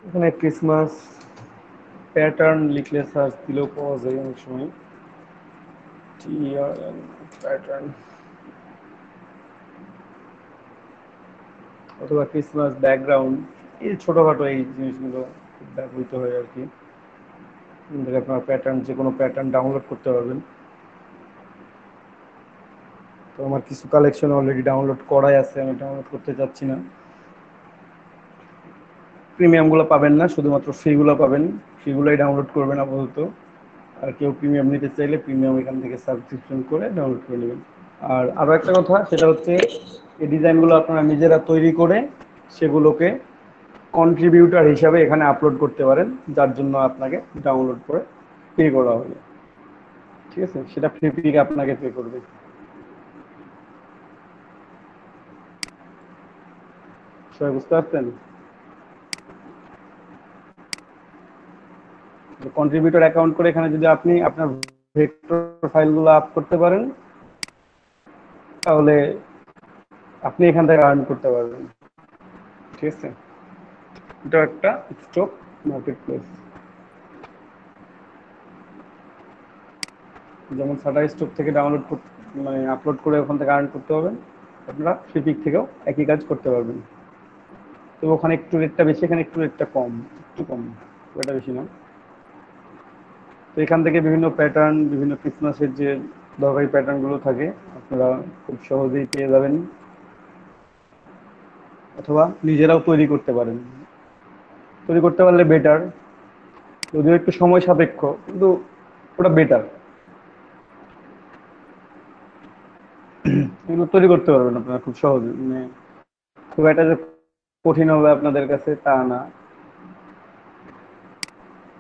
এখানে Christmas pattern লিখলে search দিলেও পাওয়া যায় অনেক সময়। টিআরএন প্যাটার্ন অথবা ক্রিসমাস ব্যাকগ্রাউন্ড, এই ছোটোখাটো এই জিনিসগুলো খুব ব্যবহৃত হয় আর কি। আপনার প্যাটার্ন, যে কোনো প্যাটার্ন ডাউনলোড করতে পারবেন। তো আমার কিছু কালেকশন অলরেডি ডাউনলোড করাই আছে, আমি ডাউনলোড করতে চাচ্ছি না। প্রিমিয়ামগুলো পাবেন না, শুধুমাত্র ফ্রিগুলো পাবেন। ফ্রিগুলোই ডাউনলোড করবেন আপাতত। আর কেউ প্রিমিয়াম নিতে চাইলে প্রিমিয়াম এখান থেকে সাবস্ক্রিপশন করে ডাউনলোড করে নেবেন। আর আরও একটা কথা, সেটা হচ্ছে এই ডিজাইনগুলো আপনারা নিজেরা তৈরি করে সেগুলোকে কন্ট্রিবিউটার হিসাবে এখানে আপলোড করতে পারেন, যার জন্য আপনাকে ডাউনলোড করে পে করা হবে। ঠিক আছে, সেটা ফ্রি পিকে আপনাকে পে করবে। সবাই বুঝতে পারছেন? কন্ট্রিবিউটর অ্যাকাউন্ট করে এখানে যদি আপনি আপনার ভেক্টর ফাইলগুলো আপ করতে পারেন, তাহলে আপনি এখান থেকে আর্ন করতে পারবেন। ঠিক আছে, এটা একটা স্টক মার্কেট প্লেস। যেমন সাটা স্টক থেকে ডাউনলোড করতে, মানে আপলোড করে ওখান থেকে আর্ন করতে পারবেন, আপনারা ফ্লিপিক থেকেও একই কাজ করতে পারবেন। তো ওখানে একটু রেটটা বেশি, এখানে একটু রেটটা কম, একটু কম, এটা বেশি না। তো এখান থেকে বিভিন্ন প্যাটার্ন, বিভিন্ন ক্রিসমাসের যে দরকারি প্যাটার্নগুলো থাকে আপনারা খুব সহজেই পেয়ে যাবেন, অথবা নিজেরাও তৈরি করতে পারেন। তৈরি করতে পারলে বেটার, যদিও একটু সময় সাপেক্ষ, কিন্তু ওটা বেটার। এগুলো তৈরি করতে পারবেন আপনারা খুব সহজে, মানে খুব একটা যে কঠিন হবে আপনাদের কাছে তা না।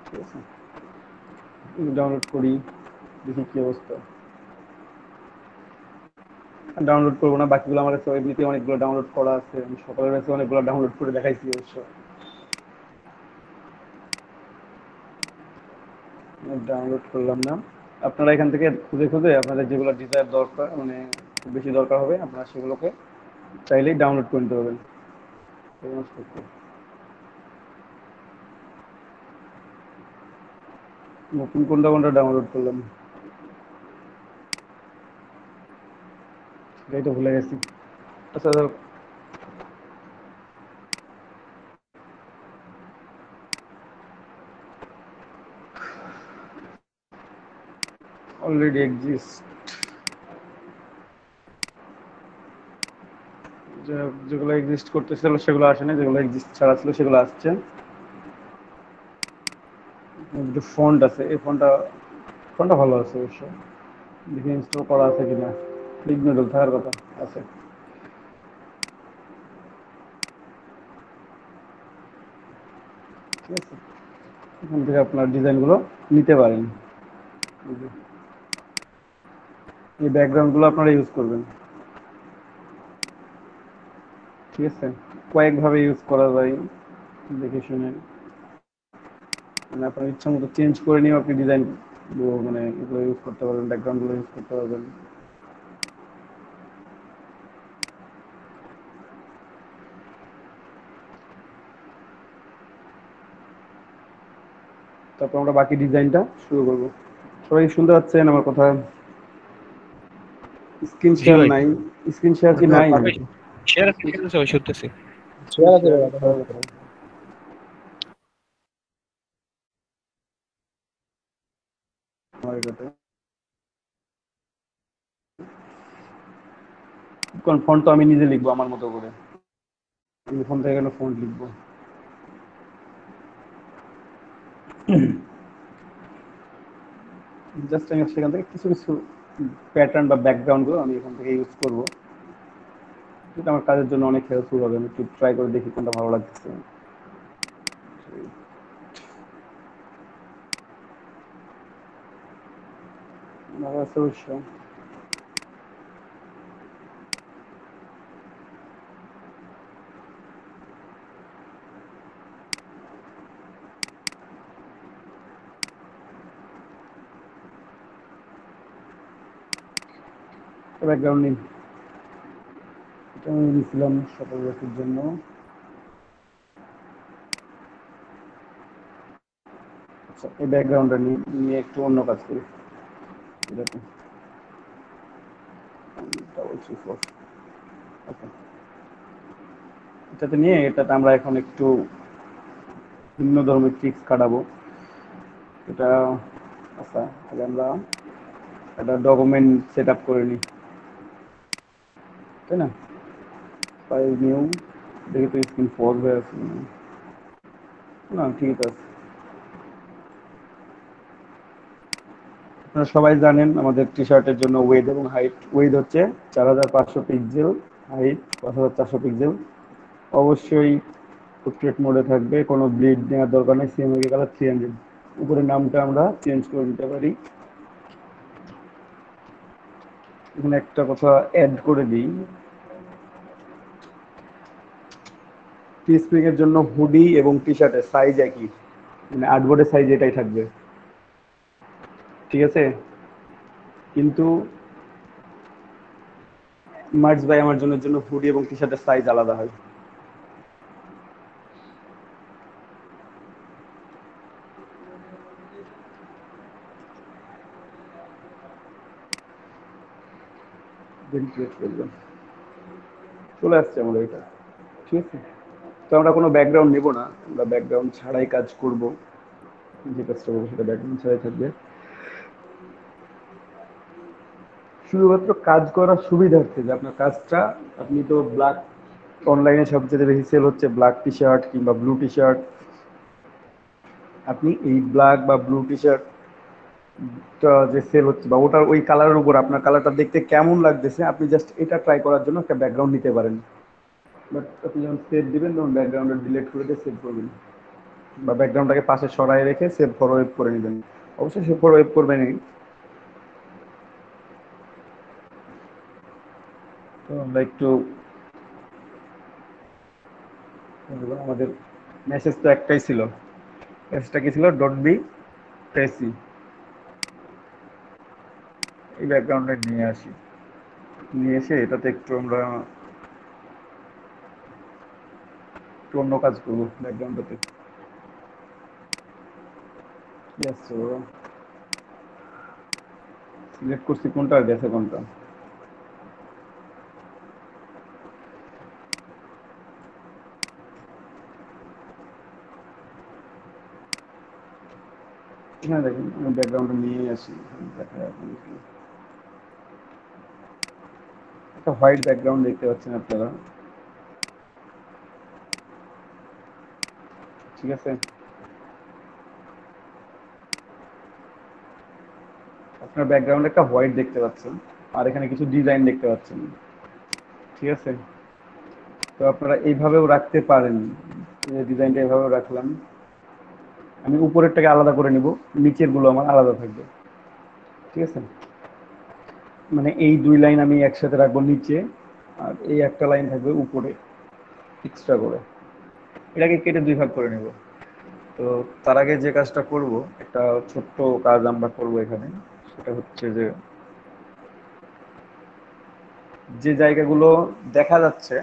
ঠিক আছে, ডাউনলোড করি, দেখি কি অবস্থা। ডাউনলোড করবো না, বাকিগুলো আমার কাছে এমনিতে অনেকগুলো ডাউনলোড করা আছে, আমি সকালের কাছে অনেকগুলো ডাউনলোড করে দেখাইছি অবশ্য। ডাউনলোড করলাম না। আপনারা এখান থেকে খুঁজে খুঁজে আপনাদের যেগুলো ডিজায়ার দরকার, মানে খুব বেশি দরকার হবে, আপনারা সেগুলোকে চাইলেই ডাউনলোড করে নিতে পারবেন। নতুন কোনটা কোনটা ডাউনলোড করলাম সেটাই তো ভুলে গেছি। আচ্ছা, অলরেডি এক্সিস্ট, যেগুলো এক্সিস্ট করতেছিল সেগুলো আসে না, যেগুলো এক্সিস্ট ছাড়া ছিল সেগুলো আসছে। যে ফন্ট আছে, এই ফন্টটা ভালো আছে অবশ্য, দেখি ইনস্টল করা আছে কিনা। ক্লিক নোডল থাকার কথা আছে। ঠিক আছে, এখান থেকে আপনার ডিজাইনগুলো নিতে পারেন। এই ব্যাকগ্রাউন্ডগুলো আপনারা ইউজ করবেন। ঠিক আছে, কয়েকভাবে ইউজ করা যায়, দেখে শুনে, মানে আপনার ইচ্ছা মতো চেঞ্জ করে নিয়েও আপনি ডিজাইন, মানে এগুলো ইউজ করতে পারবেন, ব্যাকগ্রাউন্ডগুলো ইউজ করতে পারবেন। তারপর আমরা বাকি ডিজাইনটা শুরু করবো। সবাই শুনতে পাচ্ছেন আমার কথা? স্ক্রিন জি শেয়ার ভাই। নাই? স্ক্রিন শেয়ার কি নাই? ভাই শেয়ার আছে, শেয়ার আছে ভাই, শুনতেছি। শেয়ার আছে শেয়ার ভাইয়া, দেখা থাকার যাচ্ছে। কথা। আমার এটাতে কারণ ফন্ট তো আমি নিজে লিখবো আমার মতো করে, আমি ফোন থেকে কেন ফন্ট লিখবো। জাস্ট আমি সেখান থেকে কিছু কিছু প্যাটার্ন বা ব্যাকগ্রাউন্ডগুলো আমি এখান থেকে ইউজ করবো, যেটা আমার কাজের জন্য অনেক হেল্পফুল হবে। আমি একটু ট্রাই করে দেখি কোনটা ভালো লাগতেছে। ভালো আছে অবশ্য। ব্যাকগ্রাউন্ড নিন, এটা আমি নিয়েছিলাম সকল বছর জন্য। আচ্ছা, এই ব্যাকগ্রাউন্ডটা নিয়ে একটু অন্য কাজ করি। এটাতে ডাবল থ্রি ফোর, ওকে। এটাতে নিয়ে এটাতে আমরা এখন একটু ভিন্ন ধর্মের ট্রিক্স কাটাবো। এটা আচ্ছা, আগে আমরা একটা ডকুমেন্ট সেট আপ করে নিই, তাই না? ফাইল নিউ, দেখি তো স্ক্রিন পজ হয়ে আছে না, ঠিক আছে। আপনারা সবাই জানেন আমাদের টি শার্টের জন্য ওয়েড এবং হাইট। ওয়েড হচ্ছে 4500 পিক্সেল, হাইট 5400 পিক্সেল। অবশ্যই পোর্ট্রেট মোডে থাকবে, কোনো ব্লিড নেওয়ার দরকার নেই। সিএমএকে কালার 300। উপরের নামটা আমরা চেঞ্জ করে নিতে পারি। এখানে একটা কথা অ্যাড করে দিই, টিস্প্রিং এর জন্য হুডি এবং টি শার্টের সাইজ একই, মানে আর্টবোর্ডের সাইজ এটাই থাকবে, ঠিক আছে? কিন্তু মার্চ বাই আমাজনের জন্য হুডি এবং টি শার্টের সাইজ আলাদা হয়। চলে আসছে আমাদের এটা, ঠিক আছে। তো আমরা কোনো ব্যাকগ্রাউন্ড নেব না, আমরা ব্যাকগ্রাউন্ড ছাড়াই কাজ করব। যে কাজটা করবো সেটা ব্যাকগ্রাউন্ড ছাড়াই থাকবে। শুধুমাত্র কাজ করার সুবিধার্থে, যে আপনার কাজটা, আপনি তো ব্ল্যাক, অনলাইনে সবচেয়ে বেশি সেল হচ্ছে ব্ল্যাক টি শার্ট কিংবা ব্লু টি শার্ট। আপনি এই ব্ল্যাক বা ব্লু টি শার্ট যে সেল হচ্ছে বা ওটার ওই কালারের উপর আপনার কালারটা দেখতে কেমন লাগতেছে, আপনি জাস্ট এটা ট্রাই করার জন্য একটা ব্যাকগ্রাউন্ড নিতে পারেন। বাট আপনি যখন সেভ দিবেন তখন ব্যাকগ্রাউন্ডটা ডিলিট করে দিয়ে সেভ করবেন, বা ব্যাকগ্রাউন্ডটাকে পাশে সরাই রেখে সেভ ফর ওয়েব করে নেবেন। অবশ্যই সেভ ফর ওয়েব করবেনই। তো আমরা একটু, আমাদের মেসেজ তো একটাই ছিল, মেসেজটা কি ছিল? Dot B Tracy. এই ব্যাকগ্রাউন্ডটা নিয়ে আসি, নিয়ে এসে এটাতে একটু আমরা একটু অন্য কাজ করবো ব্যাকগ্রাউন্ডটাতে। কি আসছে বাবা, সিলেক্ট করছি কোনটা আর গেছে কোনটা। এখানে দেখেন আমি ব্যাকগ্রাউন্ডটা নিয়ে আসি, একটা হোয়াইট ব্যাকগ্রাউন্ড দেখতে পাচ্ছেন আপনারা, ঠিক আছে? আপনার ব্যাকগ্রাউন্ডে একটা হোয়াইট দেখতে পাচ্ছেন, আর এখানে কিছু ডিজাইন দেখতে পাচ্ছেন, ঠিক আছে? তো আপনারা এইভাবেও রাখতে পারেন, ডিজাইনটা এইভাবেও রাখলাম। আমি উপরেরটাকে আলাদা করে নিব, নিচের গুলো আমার আলাদা থাকবে, ঠিক আছে? মানে এই দুই লাইন আমি একসাথে রাখবো নিচে, আর এই একটা লাইন থাকবে উপরে এক্সট্রা করে। এটাকে কেটে দুই ভাগ করে নেব। তো তার আগে যে কাজটা করব, একটা ছোট্ট কাজ আমরা করব এখানে। সেটা হচ্ছে যে, যে জায়গাগুলো দেখা যাচ্ছে,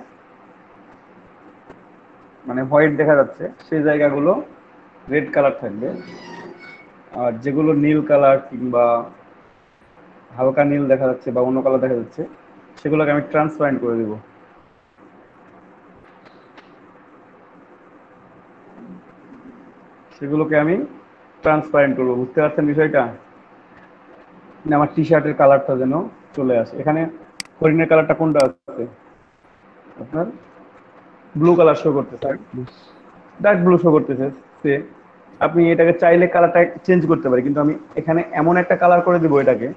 মানে হোয়াইট দেখা যাচ্ছে, সেই জায়গাগুলো রেড কালার থাকবে। আর যেগুলো নীল কালার কিংবা হালকা নীল দেখা যাচ্ছে বা অন্য কালার দেখা যাচ্ছে, সেগুলোকে আমি ট্রান্সপারেন্ট করে দেব। সেগুলোকে আমি ট্রান্সপারেন্ট করবো, বুঝতে পারছেন বিষয়টা? মানে আমার টি শার্টের কালারটা যেন চলে আসে। এখানে হরিণের কালারটা কোনটা আছে আপনার? ব্লু কালার শো করতেছে, dark blue. Dark blue show করতেছে। সে, আপনি এটাকে চাইলে কালারটা চেঞ্জ করতে পারি, কিন্তু আমি এখানে এমন একটা কালার করে দিব এটাকে,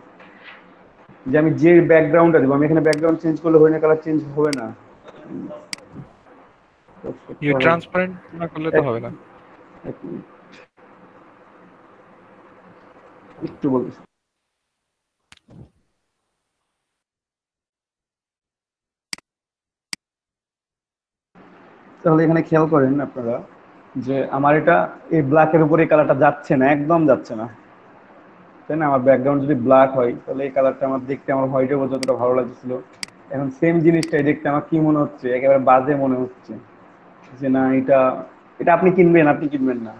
যে আমি যে ব্যাকগ্রাউন্ডটা দিব, আমি এখানে ব্যাকগ্রাউন্ড চেঞ্জ করলে হরিণের কালার চেঞ্জ হবে না। ইউ ট্রান্সপারেন্ট না করলে তো এক হবে না। এক মিনিট, একটু বলতেছি। তাহলে এখানে খেয়াল করেন আপনারা, যে আমার এটা এই ব্ল্যাকের উপরে এই কালারটা যাচ্ছে না, একদম যাচ্ছে না, তাই না? আমার ব্যাকগ্রাউন্ড যদি ব্ল্যাক হয় তাহলে এই কালারটা আমার দেখতে, আমার হোয়াইটের উপর যতটা ভালো লাগছিল, এখন সেম জিনিসটাই দেখতে আমার কি মনে হচ্ছে, একেবারে বাজে মনে হচ্ছে। যে না, এটা এটা আপনি কিনবেন, আপনি কিনবেন না।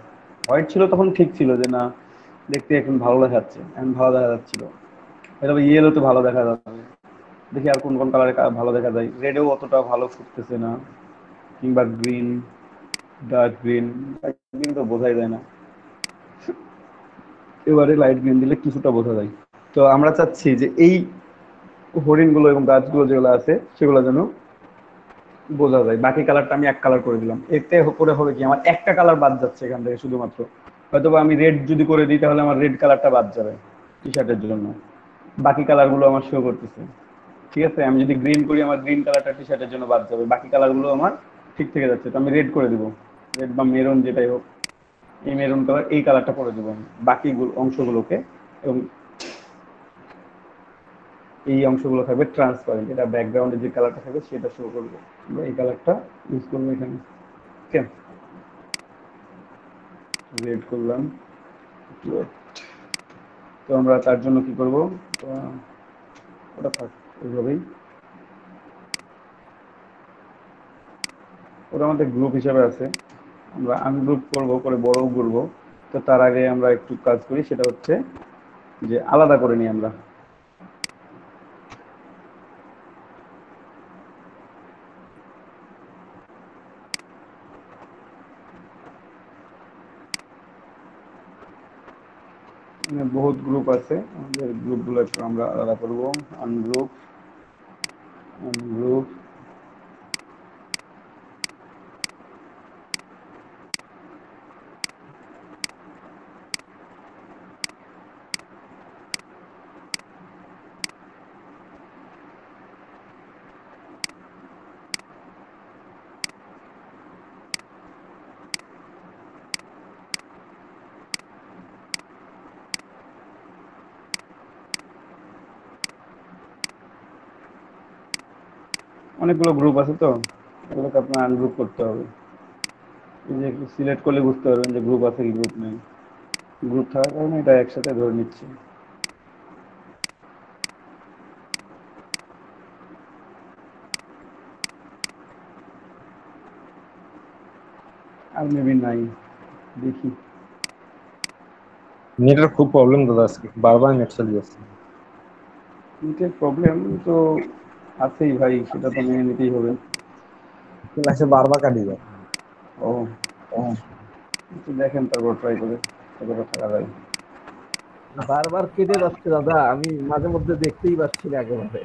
হোয়াইট ছিল তখন ঠিক ছিল যে না দেখতে এখন ভালো দেখাচ্ছে, এখন ভালো দেখা যাচ্ছিল। হয়তো ইয়েলোতে ভালো দেখা যাচ্ছে, দেখি আর কোন কোন কালারে ভালো দেখা যায়। রেডেও অতটা ভালো ফুটতেছে না, কিংবা গ্রিন, ডার্ক গ্রিন। গ্রিন তো বোঝাই যায় না, এবারে লাইট গ্রিন দিলে কিছুটা বোঝা যায়। তো আমরা চাচ্ছি যে এই হরিণগুলো এবং গাছগুলো যেগুলো আছে সেগুলো যেন বোঝা যায়। বাকি কালারটা আমি এক কালার করে দিলাম, এতে করে হবে কি আমার একটা কালার বাদ যাচ্ছে এখান থেকে শুধুমাত্র। হয়তো আমি রেড যদি করে দিই তাহলে আমার রেড কালারটা বাদ যাবে টি শার্টের জন্য, বাকি কালারগুলো আমার শো করতেছে। ঠিক আছে, আমি যদি গ্রিন করি আমার গ্রিন কালারটা টি শার্টের জন্য বাদ যাবে, বাকি কালারগুলো আমার ঠিক থেকে যাচ্ছে। তো আমি রেড করে দিব, রেড বা মেরুন যেটাই হোক, এই মেরুন কালার এই কালারটা করে দেবো আমি বাকি অংশগুলোকে। এবং এই অংশগুলো থাকবে ট্রান্সপারেন্ট, এটা ব্যাকগ্রাউন্ডে যে কালারটা থাকবে সেটা শো করবে। আমরা এই কালারটা ইউজ করবো এখানে। ওকে, রেড করলাম। তো আমরা তার জন্য কি করবো, ওটা থাক ওইভাবেই, ওটা আমাদের গ্রুপ হিসাবে আছে, আমরা আনগ্রুপ করবো, করে বড় করবো। তো তার আগে আমরা একটু কাজ করি, সেটা হচ্ছে যে আলাদা করে নিই আমরা। বহুত গ্রুপ আছে, আমাদের গ্রুপগুলো একটু আমরা আলাদা করবো। আনগ্রুপ, আনগ্রুপ, অনেকগুলো গ্রুপ আছে তো, এগুলোকে আপনার আনগ্রুপ করতে হবে। এই যে একটু সিলেক্ট করলে বুঝতে পারবেন যে গ্রুপ আছে কি গ্রুপ নেই। গ্রুপ থাকার কারণে এটা একসাথে ধরে নিচ্ছি। আর মেবি নাই, দেখি। নেটের খুব প্রবলেম দাদা, আজকে বারবার নেট চলে যাচ্ছে। নেটের প্রবলেম তো আছেই ভাই, সেটা তো মেনে নিতেই হবে। ক্লাসে বারবার কাটিয়ে যায়। ও, একটু দেখেন তারপর ট্রাই করে কতটা থাকা যায়। বারবার কেটে যাচ্ছে দাদা, আমি মাঝে মধ্যে দেখতেই পাচ্ছি না একেবারে।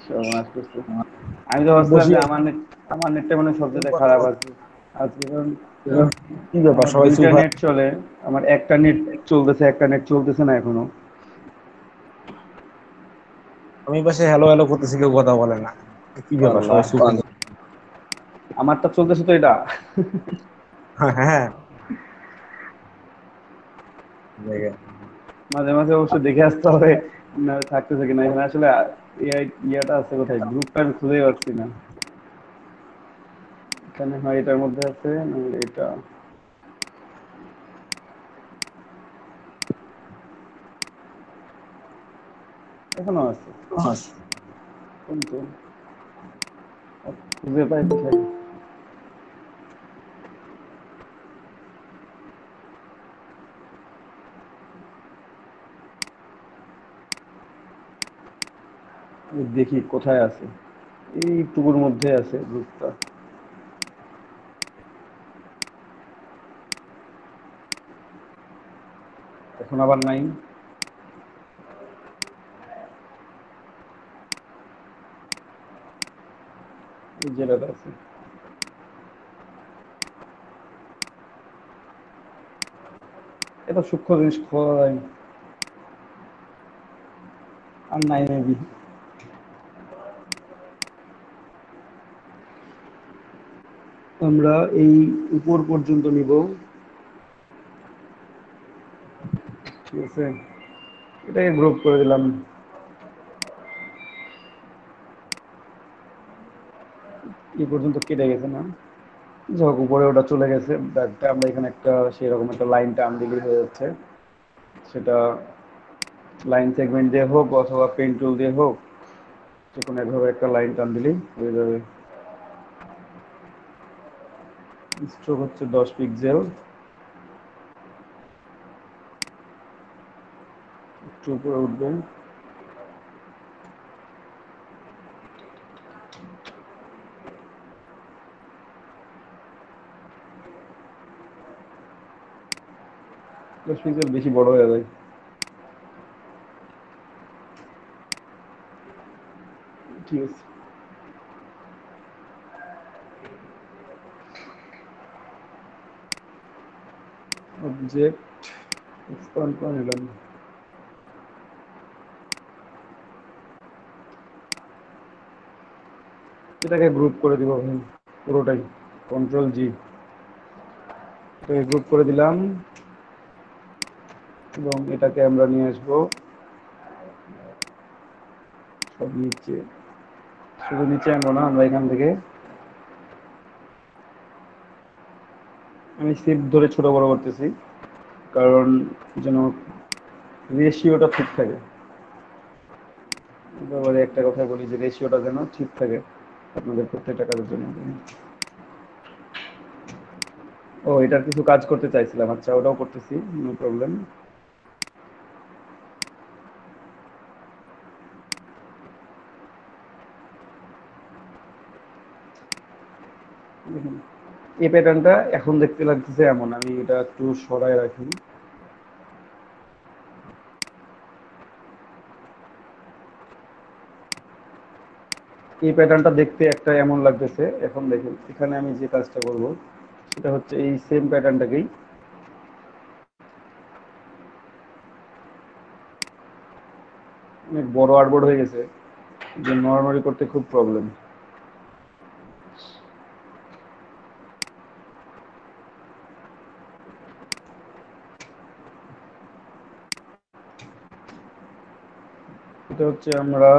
সর্বনাশ করছে। আমি তো ভাবছিলাম যে বসিয়ে আমার নেটটা মানে সবচেয়ে খারাপ আছে আজকে, কারণ কি ব্যাপার, আমার সবাই চুপ দুইটা হয়। নেট চলে, আমার একটা নেট চলতেছে, একটা নেট চলতেছে না এখনো। আমি পাশে হ্যালো হ্যালো করতেছি, কেউ কথা বলে না। কি ব্যাপার, আল্লাহ, সবাই চুপ হয়। আমারটা চলতেছে তো এটা। হ্যাঁ হ্যাঁ, দেখে। মাঝে মাঝে অবশ্য দেখে আসতে হবে না থাকতেছে কিনা এখানে আসলে। ইয়াটা আছে কোথায়, গ্রুপটা আমি খুঁজেই পাচ্ছি না। এখানে হয় এটার মধ্যে আছে, নাহলে এটা এখনো আছে, কিন্তু খুঁজে পাই কোথায়। দেখি কোথায় আছে, এইটুকুর মধ্যে আছে গ্রুপটা, এখন আবার নাই। এই জেলাটা আছে, এত সূক্ষ্ম জিনিস খোলা যায় আর নাই মেবি। আমরা এই উপর পর্যন্ত নিব, ঠিক আছে, এটাকে গ্রুপ করে দিলাম। এই পর্যন্ত কেটে গেছে না, যাক উপরে ওটা চলে গেছে। ব্যাগটা আমরা এখানে একটা সেরকম একটা লাইন টান দিলেই হয়ে যাচ্ছে। সেটা লাইন সেগমেন্ট দিয়ে হোক অথবা পেন টুল দিয়ে হোক, যে কোনো একভাবে একটা লাইন টান দিলেই হয়ে যাবে। স্ট্রোক হচ্ছে 10 পিক্সেল, একটু উপরে উঠবে। পিক্সেল বেশি বড় হয়ে যায়। ঠিক আছে, অবজেক্ট এক্সপান্ড করে নিলাম। এটাকে গ্রুপ করে দিব পুরোটাই, কন্ট্রোল জি, এটাকে গ্রুপ করে দিলাম এবং এটাকে আমরা নিয়ে আসবো সব নিচে। শুধু নিচে আনবো না, আমরা এখান থেকে আমি শিফট ধরে ছোট বড় করতেছি, কারণ যেন রেশিওটা ঠিক থাকে। এবারে একটা কথা বলি যে রেশিওটা যেন ঠিক থাকে আপনাদের প্রত্যেকটা কাজের জন্য। ও, এটার কিছু কাজ করতে চাইছিলাম, আচ্ছা ওটাও করতেছি, নো প্রবলেম। এই প্যাটার্নটা এখন দেখতে লাগতেছে এমন, আমি এটা একটু সরায় রাখি। এই প্যাটার্নটা দেখতে একটা এমন লাগতেছে। এখন দেখুন এখানে আমি যে কাজটা করব সেটা হচ্ছে এই সেম প্যাটার্নটাকেই অনেক বড় আর্টবোর্ড হয়ে গেছে, যে নরমালি করতে খুব প্রবলেম। এটা হচ্ছে আমরা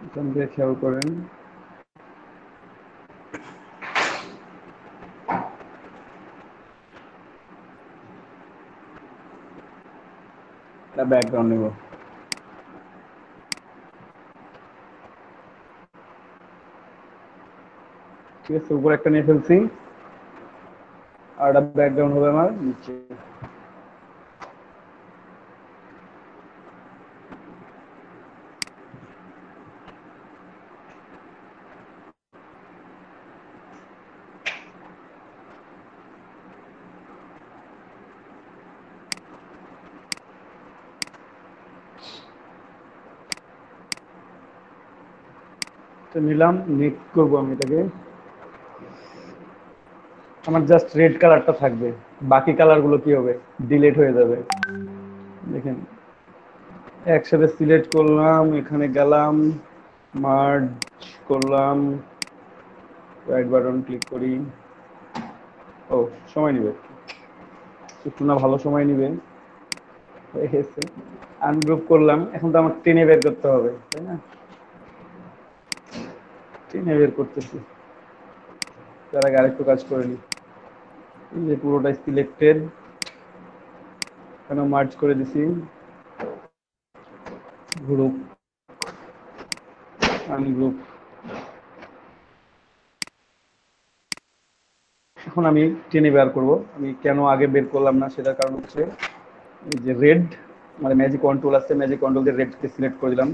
এখান থেকে খেয়াল করেন, এটা ব্যাকগ্রাউন্ড নেব। ঠিক আছে, উপরে একটা নিয়ে ফেলছি, আর এটা ব্যাকগ্রাউন্ড হবে আমার নিচে। তো নিলাম, নেক্সট করবো আমি এটাকে। আমার জাস্ট রেড কালারটা থাকবে, বাকি কালারগুলো কি হবে, ডিলিট হয়ে যাবে। দেখেন একসাথে সিলেক্ট করলাম, এখানে গেলাম, মার্জ করলাম, রাইট বাটন ক্লিক করি। ও, সময় নেবে একটু, না ভালো সময় নেবে। হয়ে গেছে, আনগ্রুপ করলাম। এখন তো আমার টেনে বের করতে হবে, তাই না? টেনে বের করতেছি, তার আগে আরেকটু কাজ করে নিই। এই যে পুরোটাই সিলেক্টেড, এখানে মার্জ করে দিছি, গ্রুপ, আনগ্রুপ। এখন আমি টেনে বের করব। আমি কেন আগে বের করলাম না সেটার কারণ হচ্ছে এই যে রেড, মানে ম্যাজিক কন্ট্রোল আছে, ম্যাজিক কন্ট্রোল দিয়ে রেডকে সিলেক্ট করে দিলাম,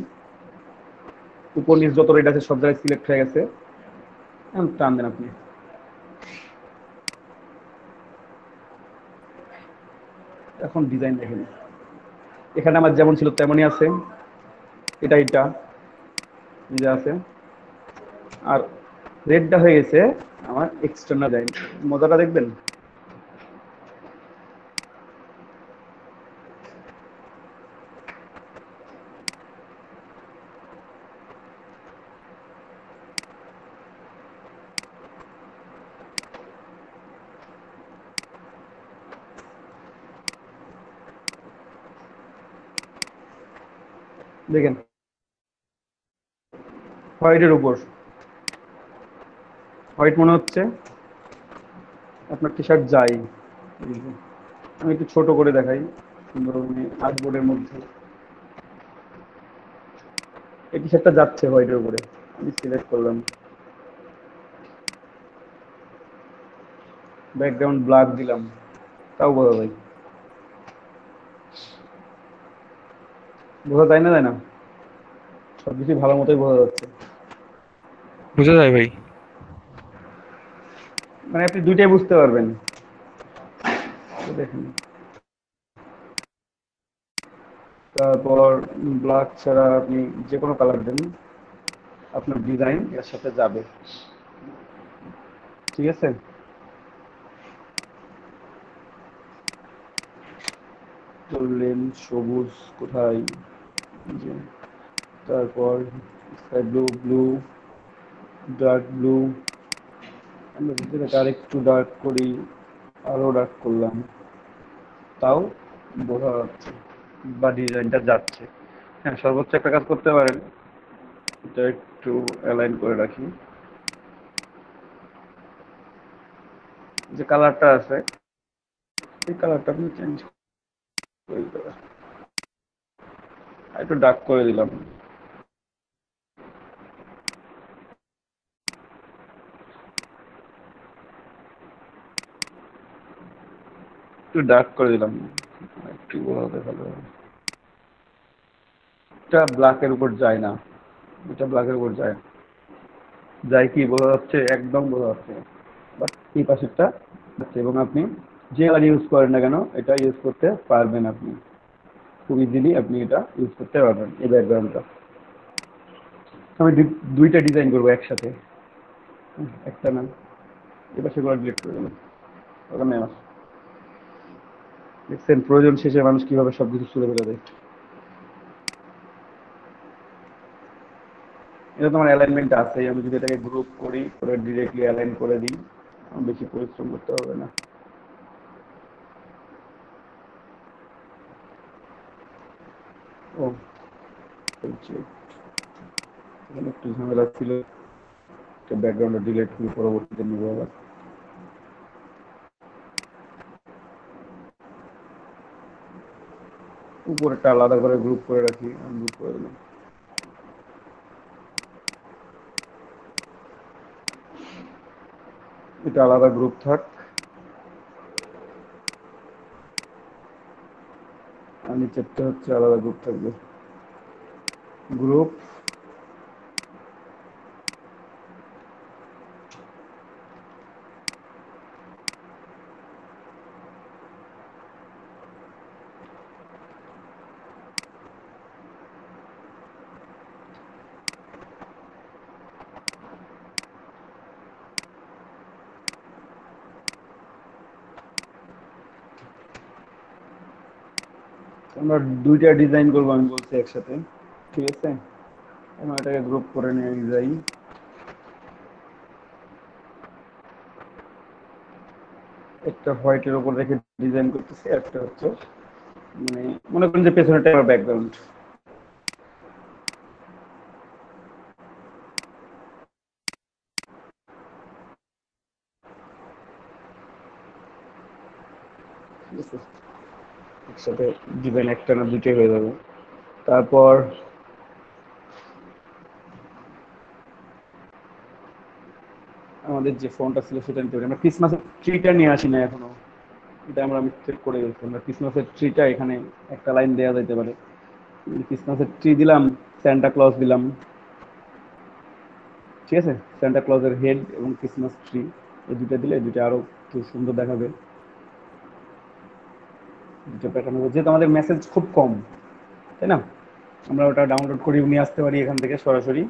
উপর নিচ যত রেড আছে সব জায়গায় সিলেক্ট হয়ে গেছে। এখন টান দেন আপনি, এখন ডিজাইন দেখেন, এখানে আমার যেমন ছিল তেমনই আছে, এটা যা আছে, আর রেডটা হয়ে গেছে আমার এক্সটার্নাল ডিজাইন। মজাটা দেখবেন। দেখেন হোয়াইটের উপর হোয়াইট মনে হচ্ছে আপনার টি শার্ট যাই। আমি একটু ছোট করে দেখাই সুন্দর, আর্টবোর্ডের মধ্যে এই টি শার্টটা যাচ্ছে হোয়াইটের উপরে। আমি সিলেক্ট করলাম, ব্যাকগ্রাউন্ড ব্ল্যাক দিলাম, তাও বোঝা যায়। বোঝা যায় না, যায় না? সবকিছু ভালো মতোই বোঝা যাচ্ছে। বুঝা যায় ভাই। মানে আপনি দুইটাই বুঝতে পারবেন। তো দেখুন, তারপর ব্ল্যাক ছাড়া আপনি যে কোনো কালার দেন, আপনার ডিজাইন এর সাথে যাবে। ঠিক আছে? বললেন সবুজ কোথায়? যে তারপর sky blue, blue, dark blue. আমরা যদি এটাকে আরেকটু ডার্ক করি, আরো ডার্ক করলাম, তাও বোঝা যাচ্ছে বা ডিজাইনটা যাচ্ছে। হ্যাঁ, সর্বোচ্চ একটা কাজ করতে পারেন, এটা একটু অ্যালাইন করে রাখি। যে কালারটা আছে এই কালারটা আপনি চেঞ্জ করে দিতে পারেন। একটু ডার্ক করে দিলাম, একটু ডার্ক করে দিলাম, একটু বোঝাতে ভালো হবে। এটা ব্ল্যাকের উপর যায় না, এটা ব্ল্যাকের উপর যায় না। যায় কি বোঝা যাচ্ছে? একদম বোঝা যাচ্ছে। বাট এই পাশেরটা যাচ্ছে, এবং আপনি যে কালার ইউজ করেন না কেন এটা ইউজ করতে পারবেন আপনি। খুব ইজিলি আপনি এটা ইউজ করতে পারবেন এই ব্যাকগ্রাউন্ডটা। আমি দুইটা ডিজাইন করবো একসাথে, একটা না। এবার সেগুলো ডিলিট করে দেবেন, ওখানে আমার দেখছেন প্রয়োজন শেষে মানুষ কিভাবে সবকিছু ছুড়ে ফেলে দেয়। এটা তোমার অ্যালাইনমেন্ট আছে, আমি যদি এটাকে গ্রুপ করি করে ডিরেক্টলি অ্যালাইন করে দিই, আমার বেশি পরিশ্রম করতে হবে না। ও বলছি, এখানে একটু ঝামেলা ছিল, ব্যাকগ্রাউন্ডে ডিলেট করে পরবর্তীতে নিব আবার। উপরেরটা আলাদা করে গ্রুপ করে রাখি, গ্রুপ করে দিলাম। এটা আলাদা গ্রুপ থাক, আর নিচেরটা হচ্ছে আলাদা গ্রুপ থাকবে। গ্রুপ আমরা দুইটা ডিজাইন করবো আমি বলছি একসাথে, ঠিক আছে? আমি এটাকে গ্রুপ করে নিয়ে যাই। একটা হোয়াইটের উপর রেখে ডিজাইন করতেছি, একটা হচ্ছে মানে মনে করেন যে পেছনেটা আমার ব্যাকগ্রাউন্ড। ঠিক আছে, একসাথে ডিজাইন একটা না দুইটাই হয়ে যাবে। তারপর আমাদের যে ফোনটা ছিল সেটা নিতে পারি। আমরা ক্রিসমাসের ট্রিটা নিয়ে আসি না এখনো, এটা আমরা মিস্টেক করে গেছি। আমরা ক্রিসমাসের ট্রিটা এখানে একটা লাইন দেওয়া যেতে পারে। ক্রিসমাসের ট্রি দিলাম, স্যান্টা ক্লজ দিলাম, ঠিক আছে? স্যান্টা ক্লজের হেড এবং ক্রিসমাস ট্রি এই দুইটা দিলে এই দুইটা আরো একটু সুন্দর দেখাবে। দুটো প্যাটার্ন হবে, যেহেতু আমাদের মেসেজ খুব কম, তাই না? আমরা ওটা ডাউনলোড করে নিয়ে আসতে পারি এখান থেকে সরাসরি।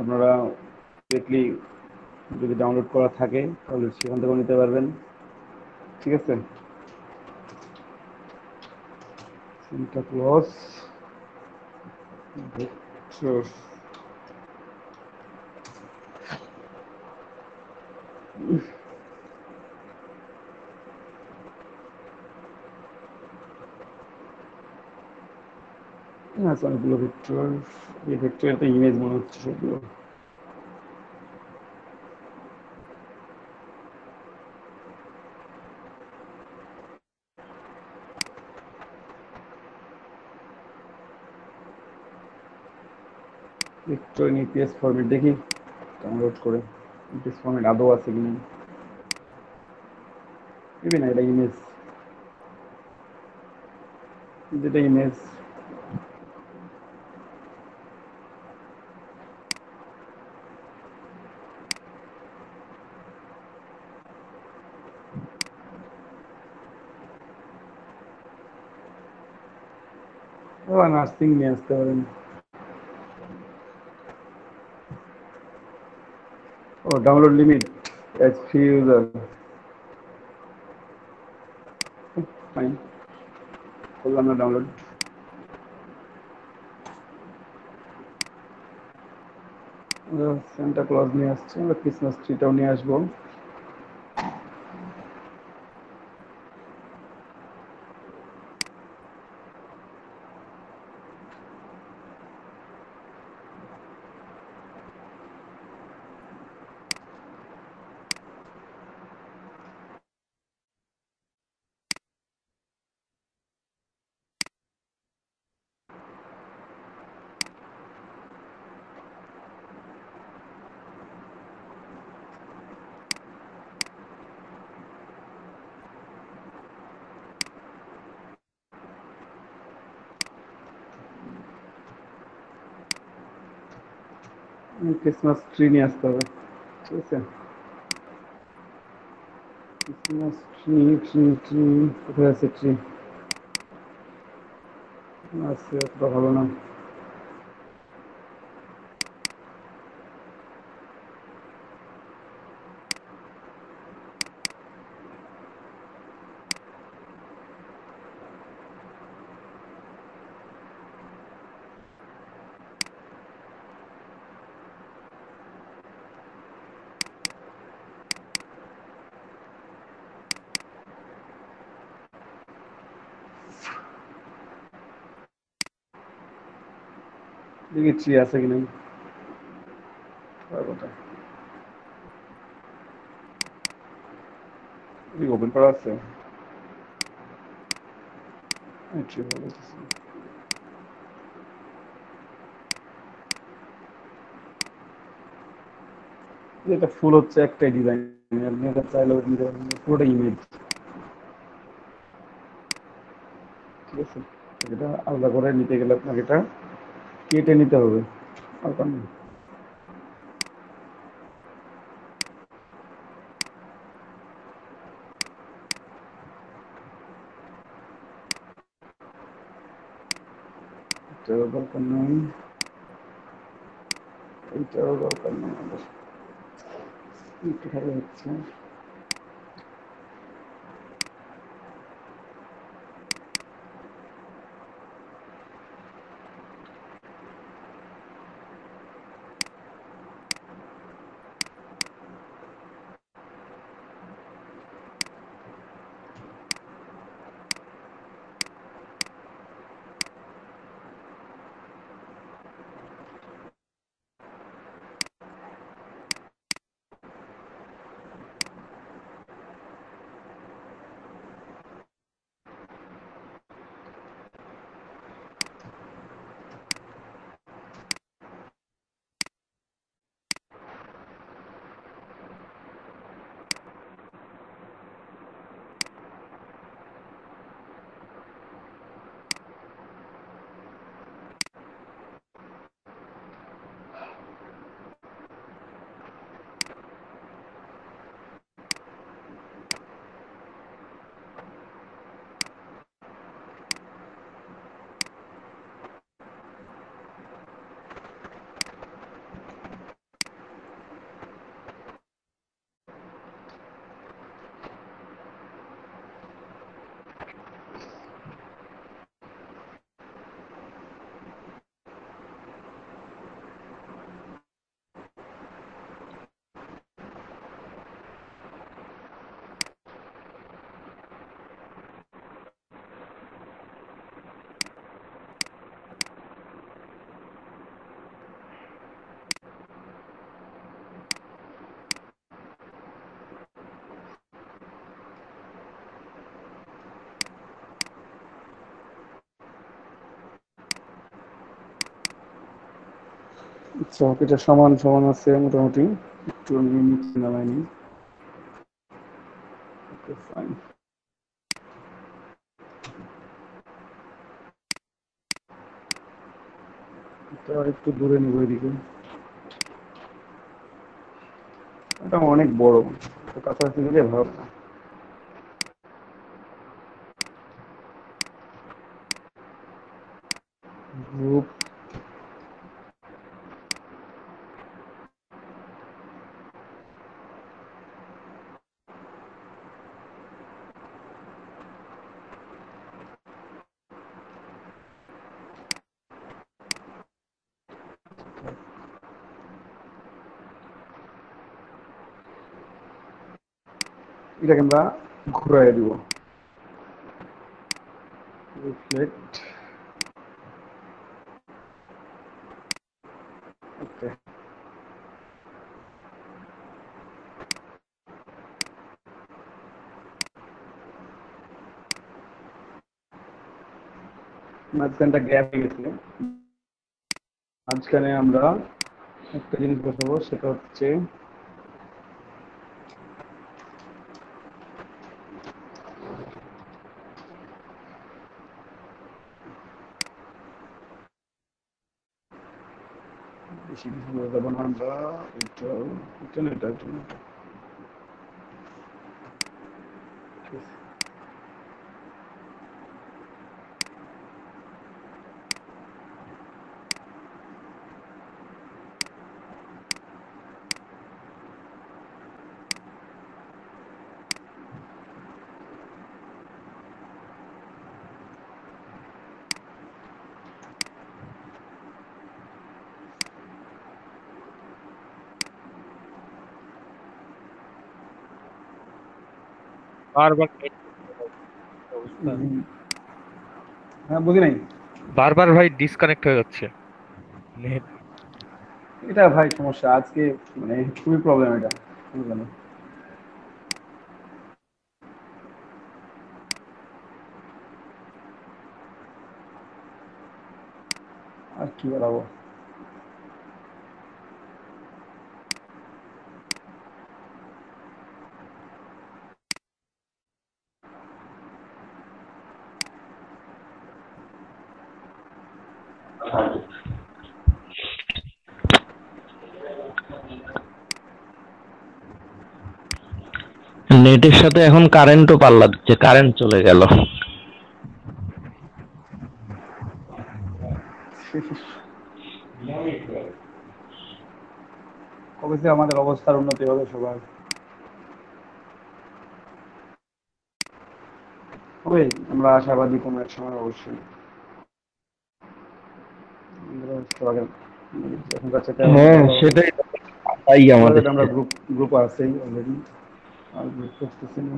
আপনারা ডিরেক্টলি যদি ডাউনলোড করা থাকে তাহলে সেখান থেকেও নিতে পারবেন, ঠিক আছে? সান্টা ক্লজ ভেক্টর, আচ্ছা অনেকগুলো ভেক্টর। এই ভেক্টরের তো ইমেজ মনে হচ্ছে সবগুলো। ভেক্টর ইপিএস ফরম্যাট দেখি ডাউনলোড করে ইপিএস ফরম্যাট আদৌ আছে কিনা। এবি না, এটা ইমেজ, যেটা ইমেজ নার্সিং নিয়ে আসতে পারেন। ও download limit as free user, fine, করলাম না ডাউনলোড। সেন্টা ক্লজ নিয়ে আসছে, আমরা ক্রিসমাস ট্রিটাও নিয়ে আসবো। ক্রিসমাস ট্রি নিয়ে আসতে হবে, ঠিক আছে। ক্রিসমাস ট্রি, ট্রি ট্রি কোথায় আছে ট্রি? আছে, অতটা ভালো না। দেখি ট্রি আছে কিনা। কোথায় ওপেন করা আছে? ট্রি ভালো লাগতেছে। এটা ফুল হচ্ছে একটাই ডিজাইন, আপনি এটা চাইলেও নিতে পারেন, পুরোটা ইমেজ, ঠিক আছে। এটা আলাদা করে নিতে গেলে আপনাকে এটা কেটে নিতে হবে, আর কারণ এটারও দরকার নেই, এইটারও দরকার নেই আমাদের, একটু ভালো হচ্ছে। আচ্ছা, এটা সমান সমান আছে মোটামুটি, একটু আমি নিচে নামাইনি। ওকে, ফাইন। এটা একটু দূরে নিব এদিকে, এটা অনেক বড়, তো কাছাকাছি গেলে ভালো না। গ্রুপ এটাকে আমরা ঘুরাই দিব, রিফ্লেক্ট। ওকে, মাঝখানটা গ্যাপ হয়ে গেছে। মাঝখানে আমরা একটা জিনিস বসাবো, সেটা হচ্ছে বেশি কিছু বসাবো না আমরা, এটা এটা না, এটা এটা না। ঠিক আছে। বারবার net অবস্থা। হ্যাঁ, বুঝি নাই। বারবার ভাই ডিসকানেক্ট হয়ে যাচ্ছে নেট। এটা ভাই সমস্যা আজকে, মানে খুবই প্রবলেম এটা, বুঝলেন? আর কি বলাবো। নেটের সাথে এখন কারেন্টও পাল্লা দিচ্ছে, কারেন্ট চলে গেল। কবে থেকে আমাদের অবস্থার উন্নতি হবে সবার? হবে, আমরা আশাবাদী কোনো এক সময় অবশ্যই। এখনকার সাথে আমাদের হ্যাঁ, ভালো হবে। সেটাই তাই আমাদের আমরা গ্রুপ গ্রুপ আছেই অলরেডি, আর গ্রুপ করতেছি না।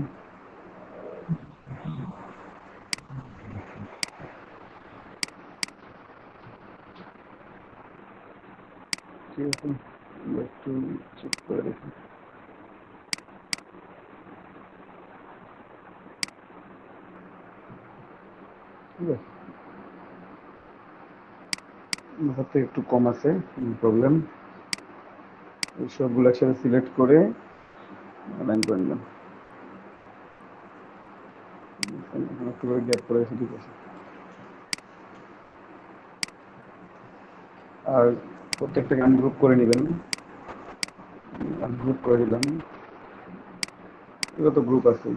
ঠিক আছে, আমরা একটু চেক করে দেখি। ঠিক আছে, আমার থেকে একটু কম আছে, প্রবলেম। এই সবগুলো একসাথে সিলেক্ট করে অ্যালাইন করে নিলাম। একটু করে গ্যাপ করে রেখে, ঠিক আছে। আর প্রত্যেকটাকে আনগ্রুপ করে নেবেন। আনগ্রুপ করে দিলাম, এগুলো তো গ্রুপ আছে।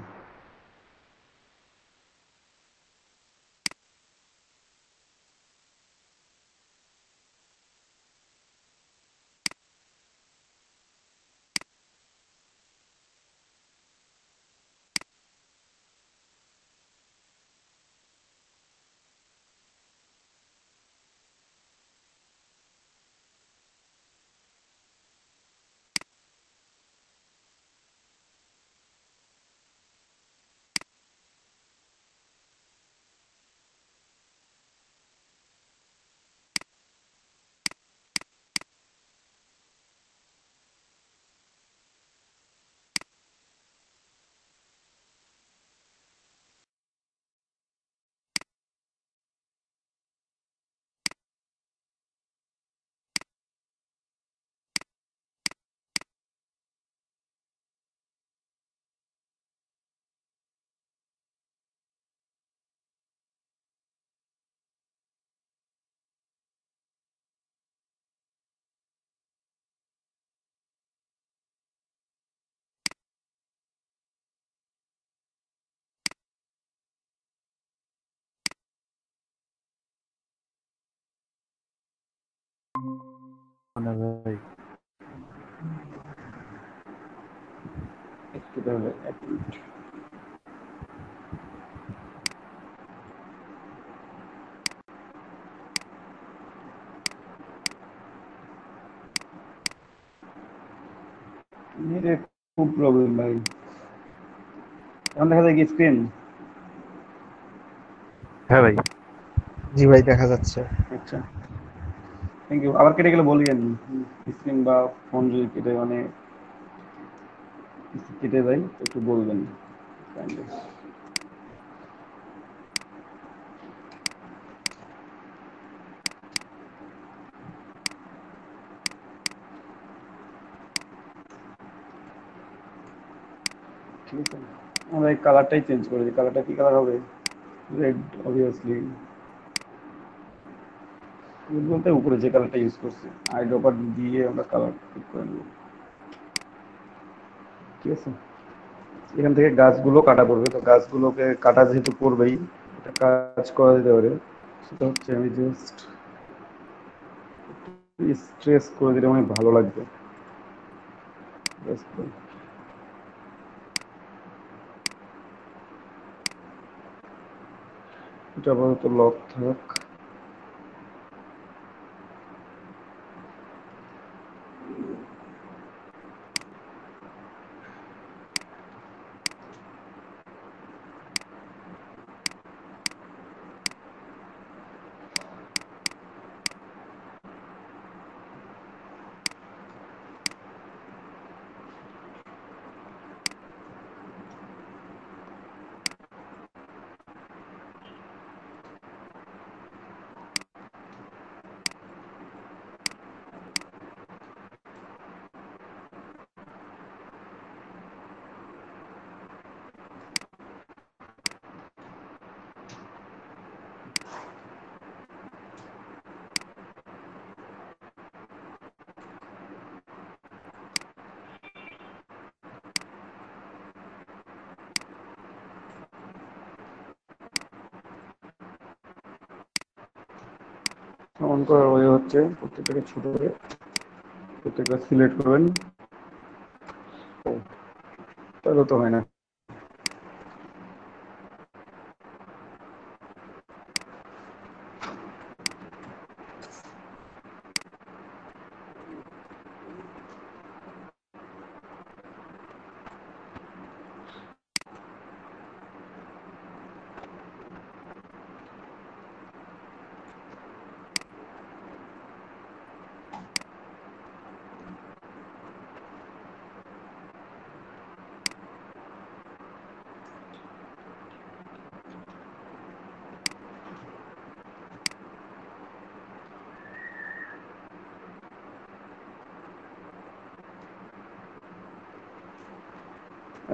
না ভাই। একটু তাহলে 1 মিনিট। নেটে খুব প্রবলেম ভাই। এখন দেখা যায় কি স্ক্রিন? হ্যাঁ ভাই। জি ভাই, দেখা যাচ্ছে। আচ্ছা, থ্যাংক ইউ। আবার কেটে গেলে বলবেন। স্ক্রিন বা ফোন যদি কেটে মানে কেটে যায় একটু বলবেন কাইন্ডলি। ঠিক আছে, আমরা এই কালারটাই চেঞ্জ করে দিই। কালারটা কি কালার হবে? Red obviously. রেড বলতে উপরে যে কালারটা ইউজ করছি, আই ড্রপার দিয়ে আমরা কালার ঠিক করে নেব। ঠিক আছে, এখান থেকে গাছগুলো কাটা পড়বে, তো গাছগুলোকে কাটা যেহেতু পড়বেই, একটা কাজ করা যেতে পারে। সেটা হচ্ছে আমি জাস্ট স্ট্রেস করে দিলে অনেক ভালো লাগবে। Just এটা আপাতত লক থাক। অন করার ওয়ে হচ্ছে প্রত্যেকটাকে ছোট করে প্রত্যেকটা সিলেক্ট করবেন। ও, তাহলে তো হয় না।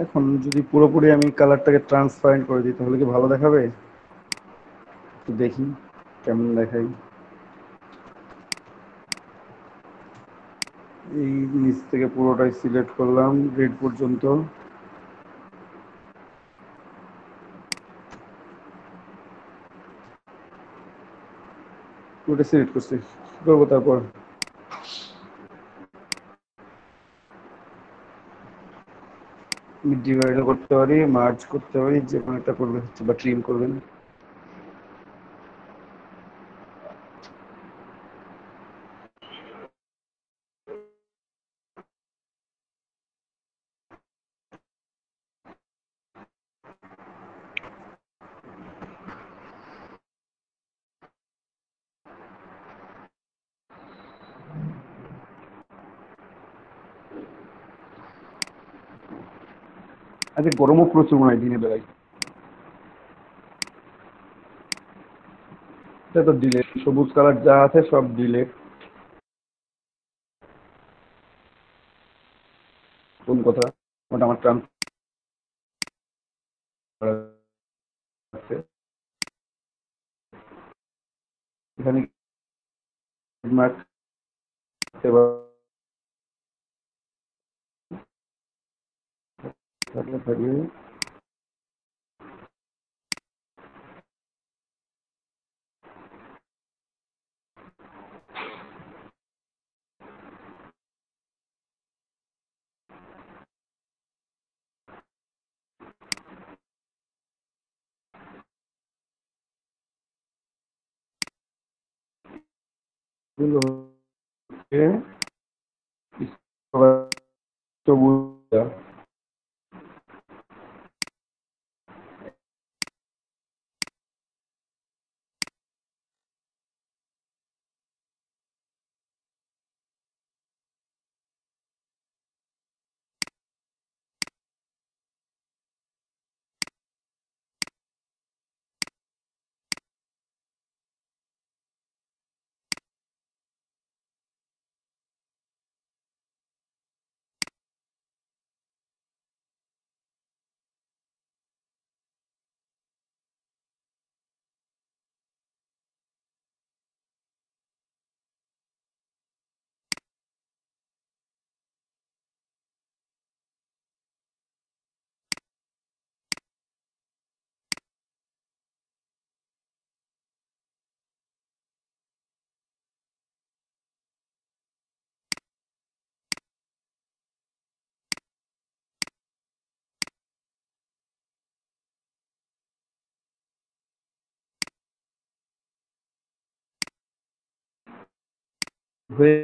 এখন যদি পুরোপুরি আমি কালারটাকে ট্রান্সপারেন্ট করে দিই তাহলে কি ভালো দেখাবে? একটু দেখি কেমন দেখাই। এই নিচ থেকে পুরোটাই সিলেক্ট করলাম রেড পর্যন্ত। পুরোটা সিলেক্ট করছি, কি করবো তারপর? ডিভাইডও করতে পারি, মার্জ করতে পারি, যে কোনো একটা করবে হচ্ছে, বা ট্রিম করবেন। আজকে গরমও প্রচুর মনে হয় দিনের বেলায়। এটা তো ডিলেট, সবুজ কালার যা আছে সব ডিলেট। কোন কথা? ওটা আমার ট্রান্স আছে এখানে মার্ক থাকলে থাকবে। এগুলো হচ্ছে সবুজ। হয়ে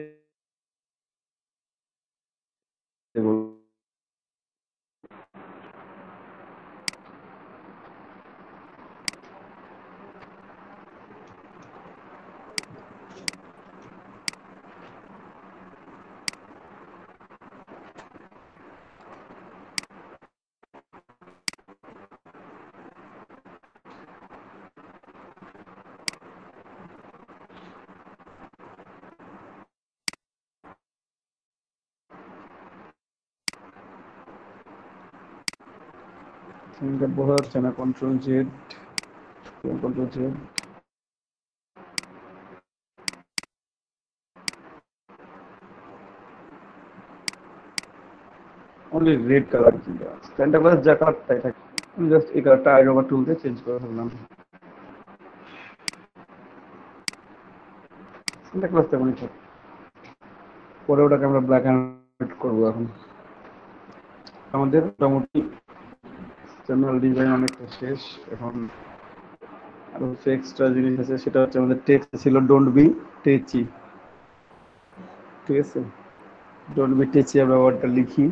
বোঝা যাচ্ছে না। Control Z, control Z, only red colour. Santa Claus যা কালার তাই থাকে। আমি জাস্ট এই কালারটা আইরোবা টুল দিয়ে চেঞ্জ করে ফেললাম। স্যান্টা ক্লজ তেমনই থাকে। পরে ওটাকে আমরা ব্ল্যাক অ্যান্ড হোয়াইট করবো। এখন আমাদের মোটামুটি জেনারেল ডিজাইন অনেকটা শেষ। এখন আর হচ্ছে এক্সট্রা জিনিস আছে, সেটা হচ্ছে আমাদের টেক্সট ছিল ডোন্ট বি টেচি। ঠিক আছে, ডোন্ট বি টেচি ব্যবহারটা লিখি।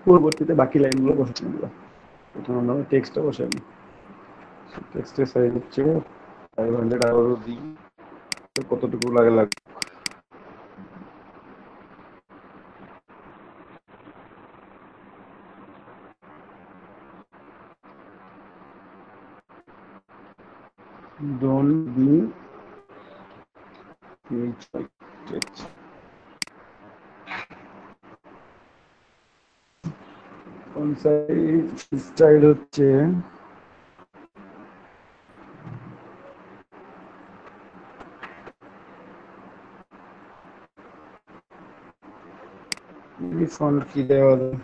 পরবর্তীতে বাকি লাইনগুলো বসাতে দিবা। প্রথমে আমরা টেক্সটটা বসাই। টেক্সটের সাইজ হচ্ছে 500 আরও দিই, কতটুকু লাগে লাগবে। ডোন্ট বি স্টাইল হচ্ছে ফন্ট কি দেওয়া যায়।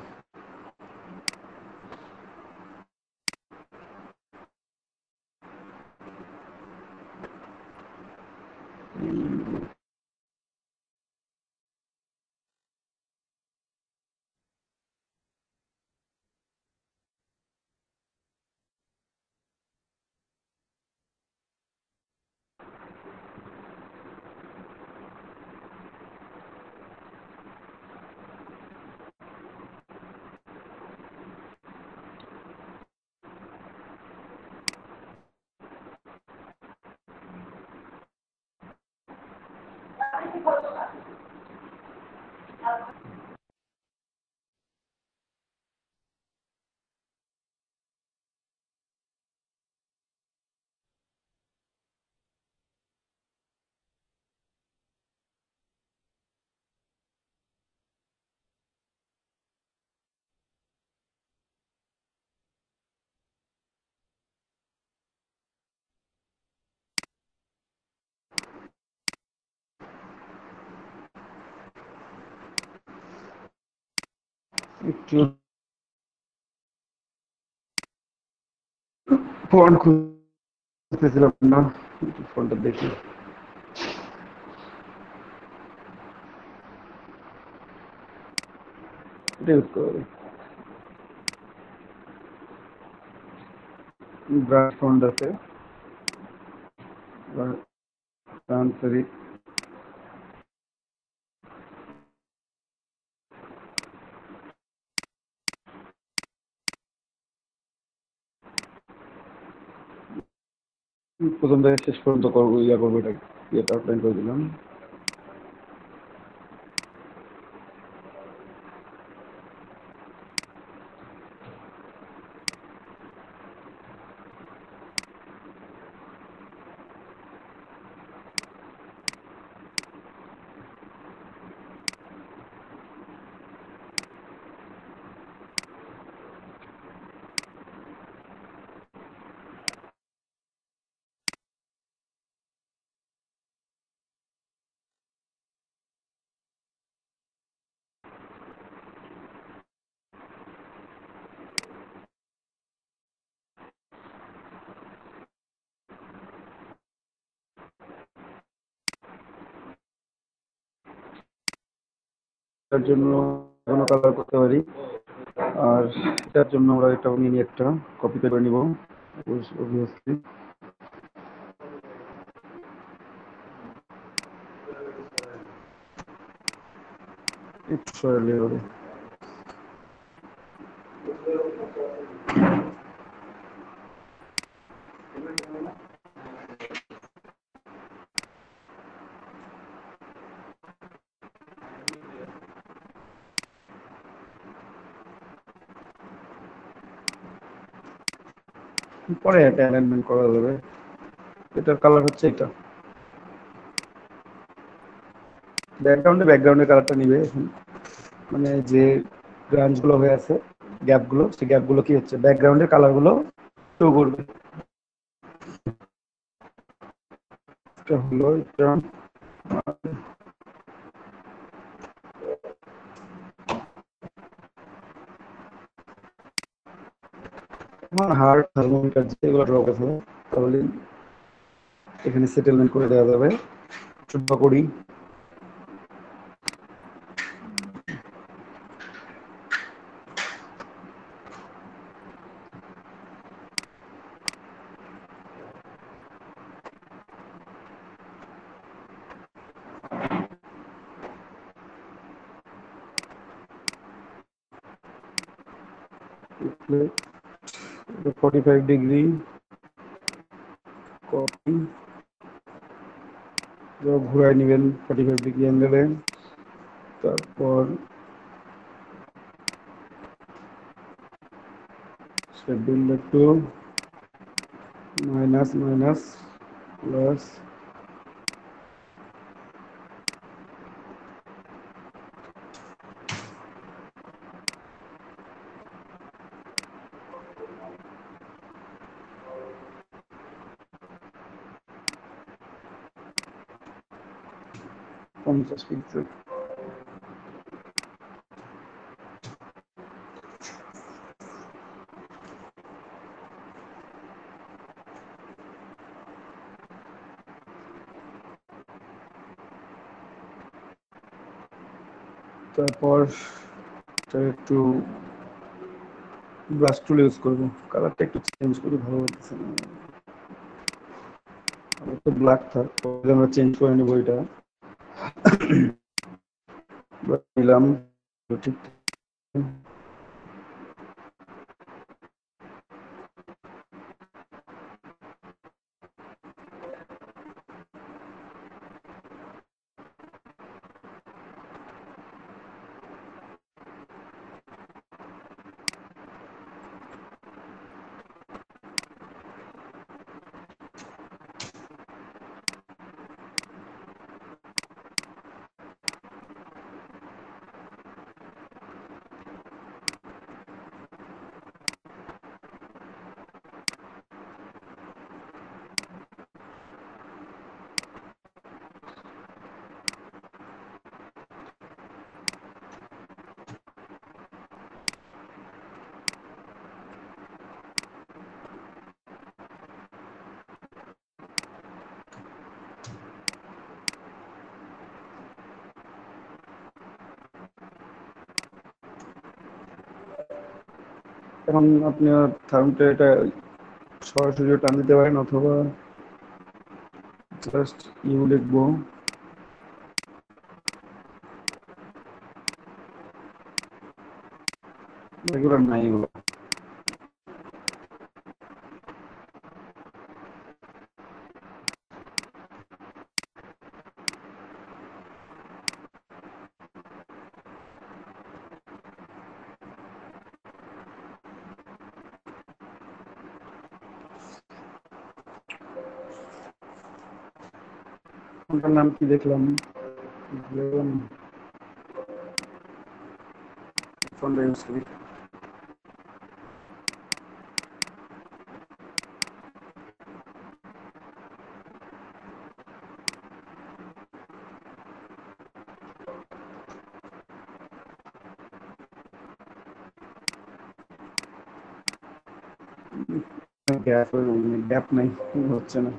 একটু ফন্ট খুঁজতেছিলাম না, ফন্টটা দেখি। এটা ইউজ করবে ব্রাশ ফন্ট আছে, এবার ট্রান্সফারিক প্রথম থেকে শেষ পর্যন্ত করবো, করবো, এটা আউটলাইন করে দিলাম। এটার জন্য কোনো কালার করতে পারি, আর এটার জন্য আমরা এটা নিয়ে নিয়ে একটা কপি করে নিব অবভিয়াসলি। একটু সরালে হবে। পরে এটা অ্যালাইনমেন্ট করা যাবে। এটার কালার হচ্ছে এটা, ব্যাকগ্রাউন্ডের কালারটা নিবে এখন, মানে যে ব্রাঞ্চগুলো হয়ে আছে, গ্যাপগুলো, সেই গ্যাপগুলো কি হচ্ছে ব্যাকগ্রাউন্ডের কালারগুলো শো করবে। এটা হলো এটা। আমার হার্ড থার্মোমিটার যেগুলো ড্র করতে হবে, তাহলে এখানে সেটেলমেন্ট করে দেওয়া যাবে। শুদ্ধ করি ডিসপ্লে 45 ডিগ্রি কপি, ঘুরাই নেবেন 45 ডিগ্রি অ্যাঙ্গেলে। তারপর শেডিউল একটু মাইনাস মাইনাস প্লাস, পঞ্চাশ পিক্সেল। তারপর একটু ব্রাশ টুল ইউজ করবো, কালারটা একটু চেঞ্জ করি, ভালো লাগতেছে না, তো ব্ল্যাক থাক, আমরা চেঞ্জ করে নেবো এটা। নিলাম ঠিক। এখন আপনি থার্মোমিটার এটা সরাসরি টান দিতে পারেন, অথবা জাস্ট ইউ লিখবো, এগুলো নাই এগুলো। কোনটার নাম কি দেখলাম, ফোনটা ইউজ করি। গ্যাপ নাই, হচ্ছে না।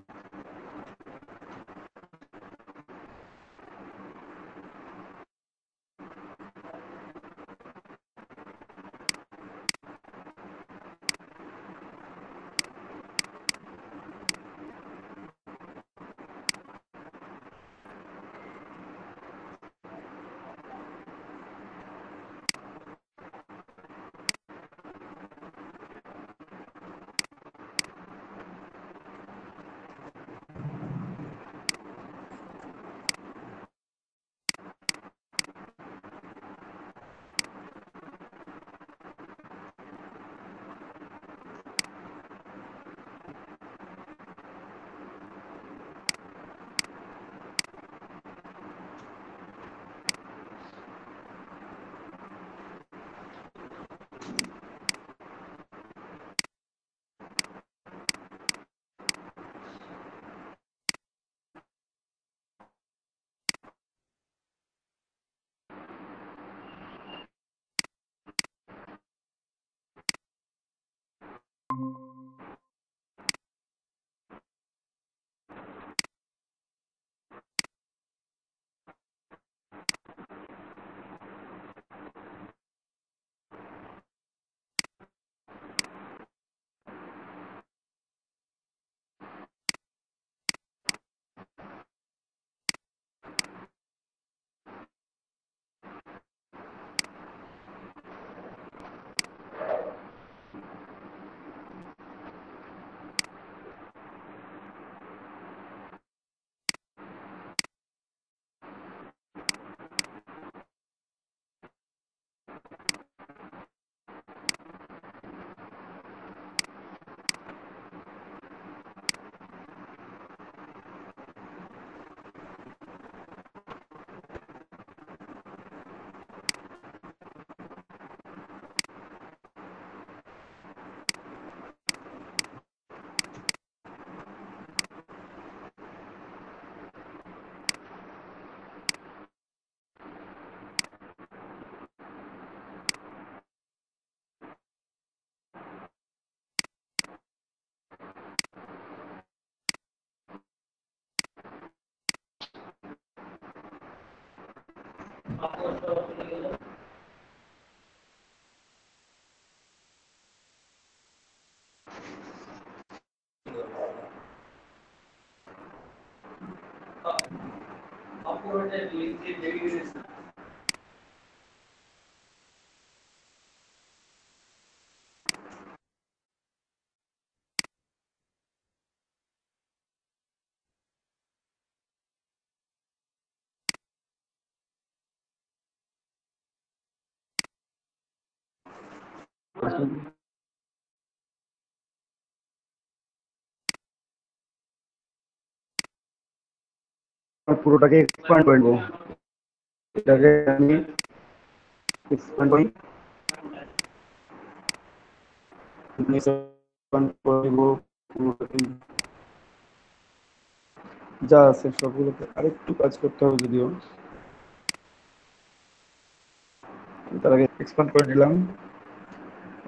পুরোটাকে এক্সপ্যান্ড করব, এটাকে আমি এক্সপ্যান্ড করি, এক্সপ্যান্ড করব পুরোটাকে, যা আছে সবগুলোকে আরেকটু কাজ করতে হবে যদিও। তার আগে এক্সপ্যান্ড করে দিলাম।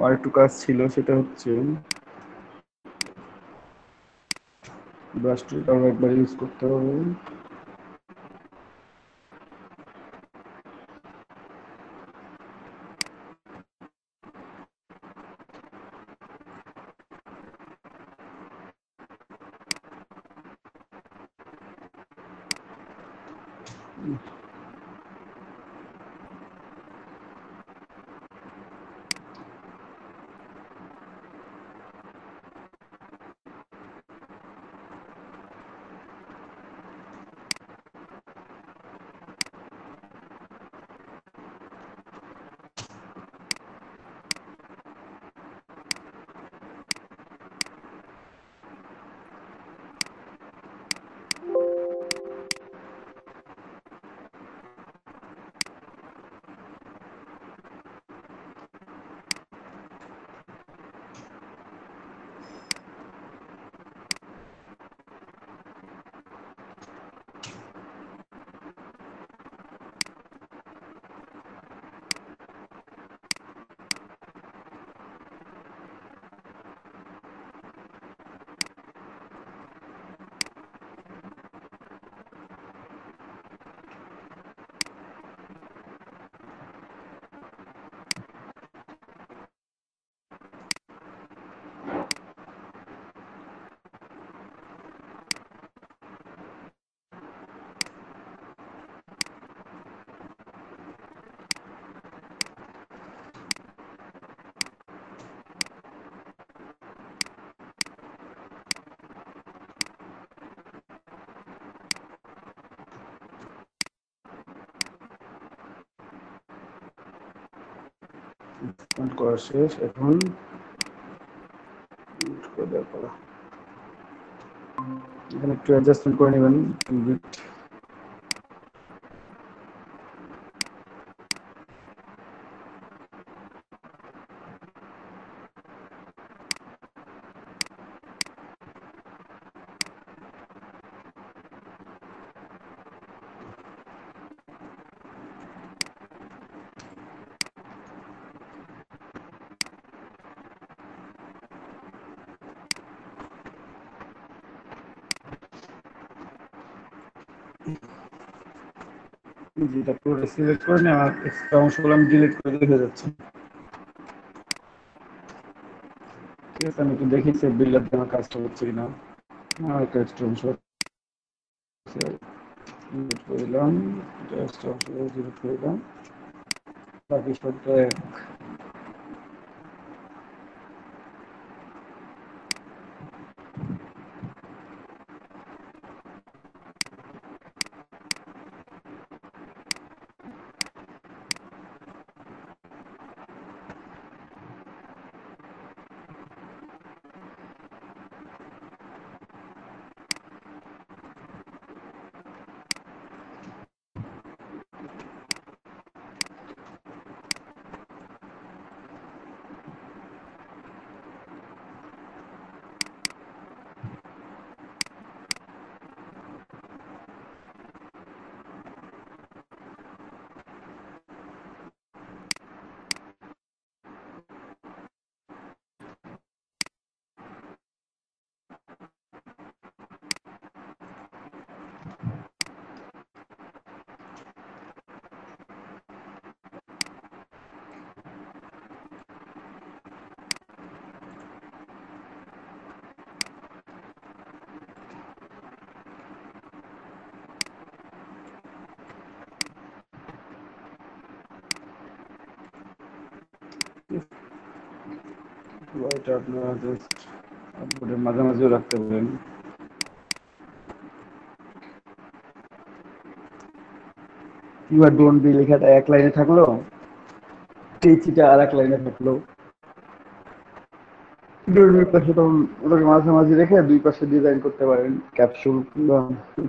আর একটু কাজ ছিল, সেটা হচ্ছে ব্রাশ টুলটা একবার ইউজ করতে হবে। করা শেষ, এখন এখানে একটু অ্যাডজাস্টমেন্ট করে নেবেন। যেটা পুরো সিলেক্ট করে নিয়ে আমার এক্সট্রা অংশগুলো আমি ডিলিট করে দেখে যাচ্ছি। ঠিক আছে, আমি একটু দেখি সেভ বিল্ডার দিয়ে আমার কাজটা হচ্ছে কিনা। আমার একটা এক্সট্রা অংশ ডিলিট করে দিলাম, এক্সট্রা অংশ ডিলিট করে দিলাম, বাকি সবটা এটা আপনারা জাস্ট আপলোডের মাঝামাঝিও রাখতে পারেন। ইউ আর ডোন্ট বি লেখাটা এক লাইনে থাকলো, টিচিটা আর এক লাইনে থাকলো, দুই পাশে তখন ওটাকে মাঝামাঝি রেখে দুই পাশে ডিজাইন করতে পারেন, ক্যাপসুল কিংবা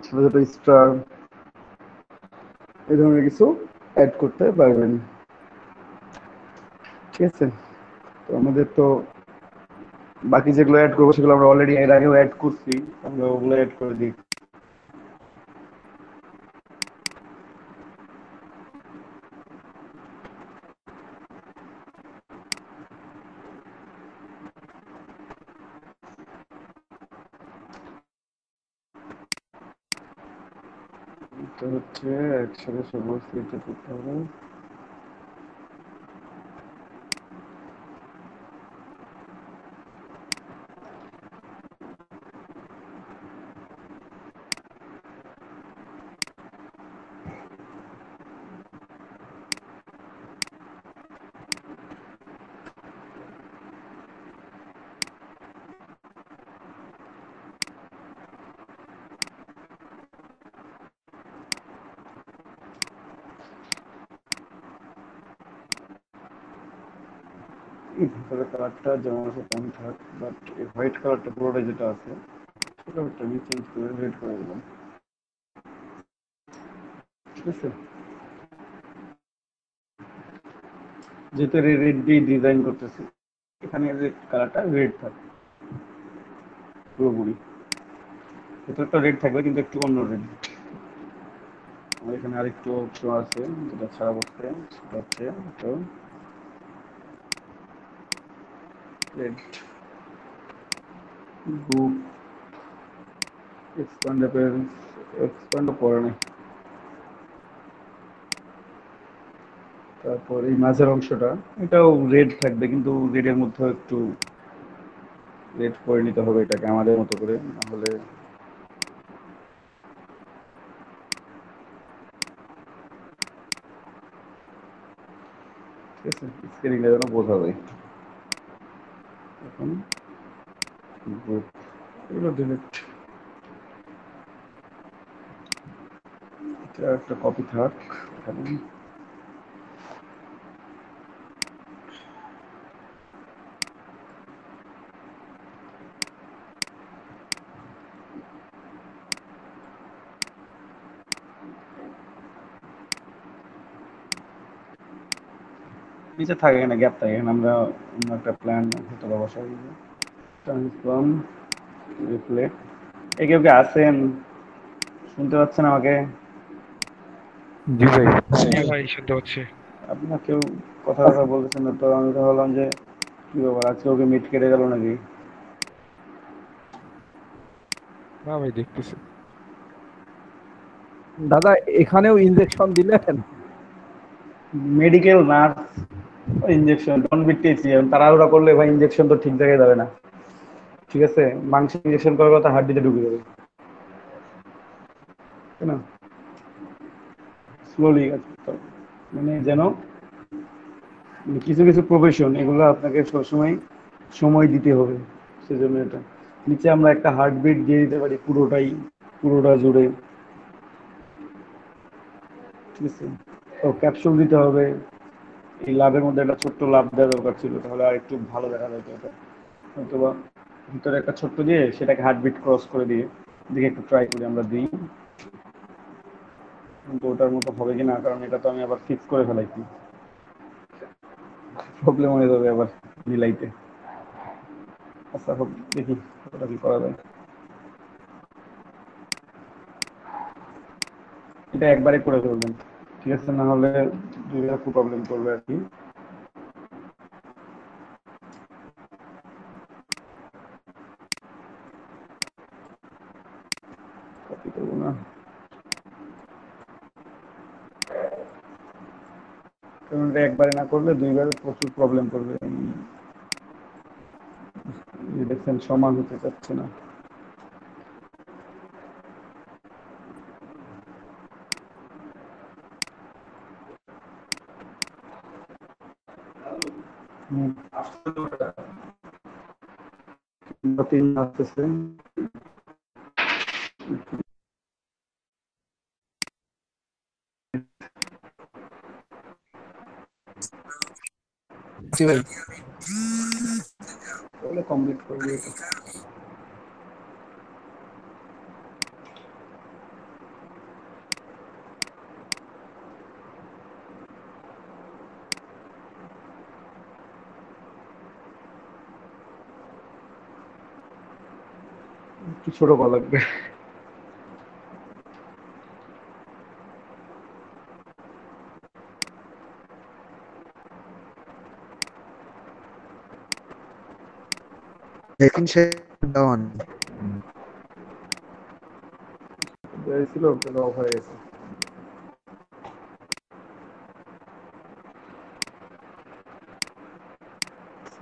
ছোট ছোট স্টার এই ধরনের কিছু অ্যাড করতে পারবেন। ঠিক আছে, তো আমাদের তো বাকি যেগুলো অ্যাড করবো সেগুলো আমরা অলরেডি এর আগেও অ্যাড করছি, আমরা ওগুলো অ্যাড করে দিই। তো হচ্ছে একসাথে সমস্ত এটা করতে হবে। ভিতরের কালারটা যেমন আছে তেমন থাক, বাট এই হোয়াইট কালারটা পুরোটা যেটা আছে সেটা আমি চেঞ্জ করে রেড করে দিলাম। ঠিক আছে, যেহেতু রেড দিয়ে ডিজাইন করতেছি, এখানে রেড কালারটা রেড থাকবে পুরোপুরি। ভেতরটা রেড থাকবে কিন্তু একটু অন্য রেড। আমার এখানে আরেকটু অপশন আছে যেটা ছাড়া বসতে, সেটা হচ্ছে তো রেড গ্রুপ এক্সপান্ডেবল, এক্সপান্ড করে নাই। তারপর এই মাঝের অংশটা এটাও রেড থাকবে, কিন্তু রেডের মধ্যে একটু রেড করে নিতে হবে এটাকে আমাদের মতো করে, নাহলে ঠিক আছে, স্কেলিংটা যেন বোঝা যায়। এখন গ্রুপ এগুলো ডিলিট, এটা একটা কপি থাক এখানে। নিচে থাকে না, গ্যাপ থাকে, এখানে আমরা অন্য একটা প্ল্যান হয়তো বসাই দিব। Transform reflect. এ কেউ কি আছেন, শুনতে পাচ্ছেন আমাকে? জি ভাই। হ্যাঁ ভাই, শুনতে পাচ্ছি। আপনার কেউ কথা কথা বলতেছেন না তো, আমি তো ভাবলাম যে কি ব্যাপার, আজকে ওকে মিট কেটে গেল নাকি। না ভাই, দেখতেছি। দাদা এখানেও ইনজেকশন দিলেন? Medical nurse injection don't be tetchy, তাড়াহুড়া করলে ভাই ইঞ্জেকশন তো ঠিক জায়গায় যাবে না। ঠিক আছে, মাংস ইঞ্জেকশন করার কথা হাড্ডিতে ঢুকে যাবে, তাই না? স্লোলি কাজ করতে হবে, মানে যেন কিছু কিছু প্রফেশন এগুলো আপনাকে সবসময় সময় দিতে হবে। সেজন্য এটা নিচে আমরা একটা হার্টবিট দিয়ে দিতে পারি পুরোটাই, পুরোটা জুড়ে। ঠিক আছে, তো ক্যাপসুল দিতে হবে। এই লাভের মধ্যে একটা ছোট্ট লাভ দেওয়া দরকার ছিল, তাহলে আর একটু ভালো দেখা যেত এটা। অথবা ভিতরে একটা ছোট্ট দিয়ে সেটাকে হার্টবিট ক্রস করে দিয়ে দিকে একটু ট্রাই করি আমরা দিই, কিন্তু ওটার মতো হবে কিনা, কারণ এটা তো আমি আবার ফিক্স করে ফেলাইছি, প্রবলেম হয়ে যাবে আবার মিলাইতে। আচ্ছা হোক, দেখি ওটা কি করা যায়। এটা একবারে করে ফেলবেন, ঠিক আছে, না হলে দুইবার খুব প্রবলেম করবে আর কি। কপি করবো না, কারণ এটা একবারে না করলে দুইবার প্রচুর প্রবলেম করবে। দেখছেন সমান হতে চাচ্ছে না। তিন আসতেছে। জি ভাই। তাহলে কমপ্লিট করবো এটা। একটু ছোট করা লাগবে। Second shut down. ছিল তাহলে অফ হয়ে গেছে।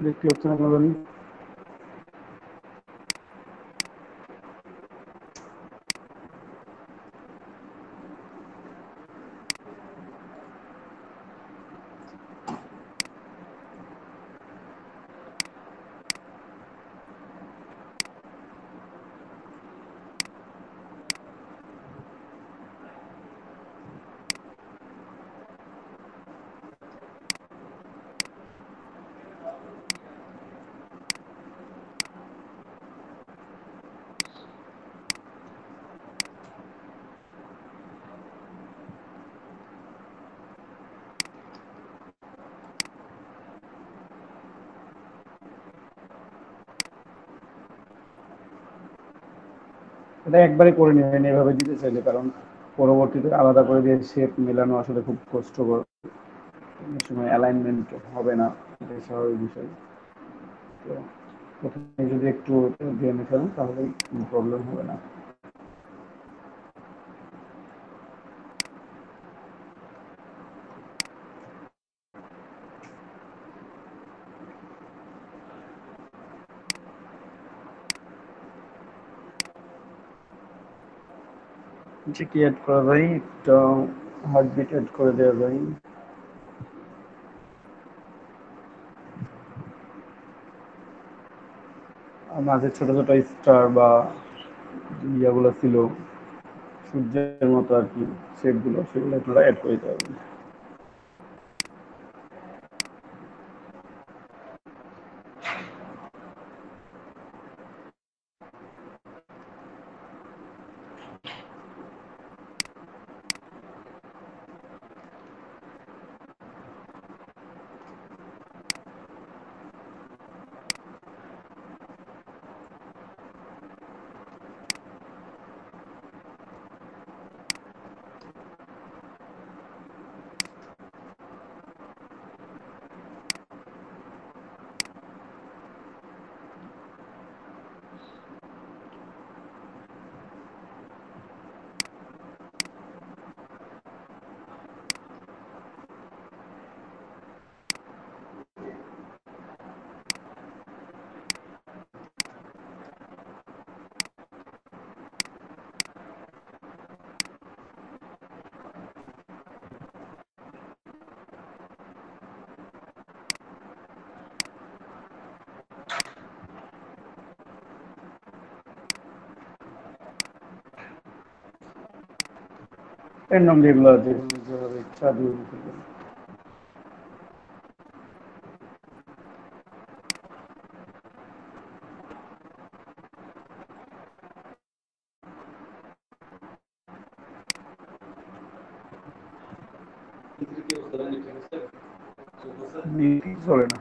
দেখতে হচ্ছে না কেন জানি। এটা একবারে করে নেবেন এভাবে দিতে চাইলে, কারণ পরবর্তীতে আলাদা করে দিয়ে শেপ মেলানো আসলে খুব কষ্টকর, অনেক সময় অ্যালাইনমেন্ট হবে না, এটাই স্বাভাবিক বিষয়। তো প্রথমে যদি একটু দিয়ে ফেলেন তাহলে কোনো প্রবলেম হবে না। নিচে কি অ্যাড করা যায়, একটা হার্টবিট অ্যাড করে দেওয়া যায়। আর মাঝে ছোট ছোট স্টার বা ইয়াগুলো ছিল সূর্যের মতো আর কি, শেপগুলো, সেগুলো একটু অ্যাড করে দিতে হবে। এর নাম যেগুলো যেভাবে ইচ্ছা দিয়ে দিতে পারেন। চলে না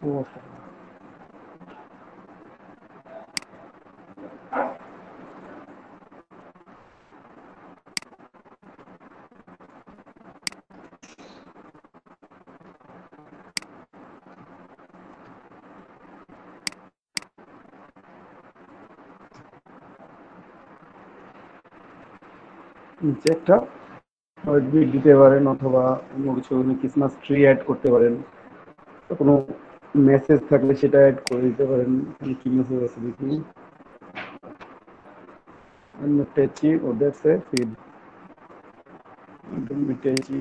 ও, নিচে একটা হার্টবিট দিতে পারেন, অথবা অন্য কিছু ক্রিসমাস ট্রি অ্যাড করতে পারেন। তো কোনো মেসেজ থাকলে সেটা অ্যাড করে দিতে পারেন। কি মেসেজ আছে দেখি, মিটেছি ওদের সে ফিড, মিটেছি।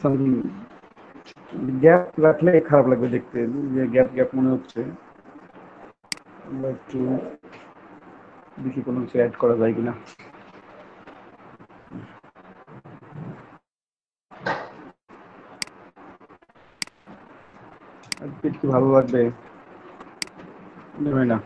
সামথিং গ্যাপ রাখলে খারাপ লাগবে দেখতে, যে গ্যাপ গ্যাপ মনে হচ্ছে। আমরা একটু দেখি কোনো কিছু অ্যাড করা যায় কিনা। হার্টবিট কি ভালো লাগবে, নেবে না।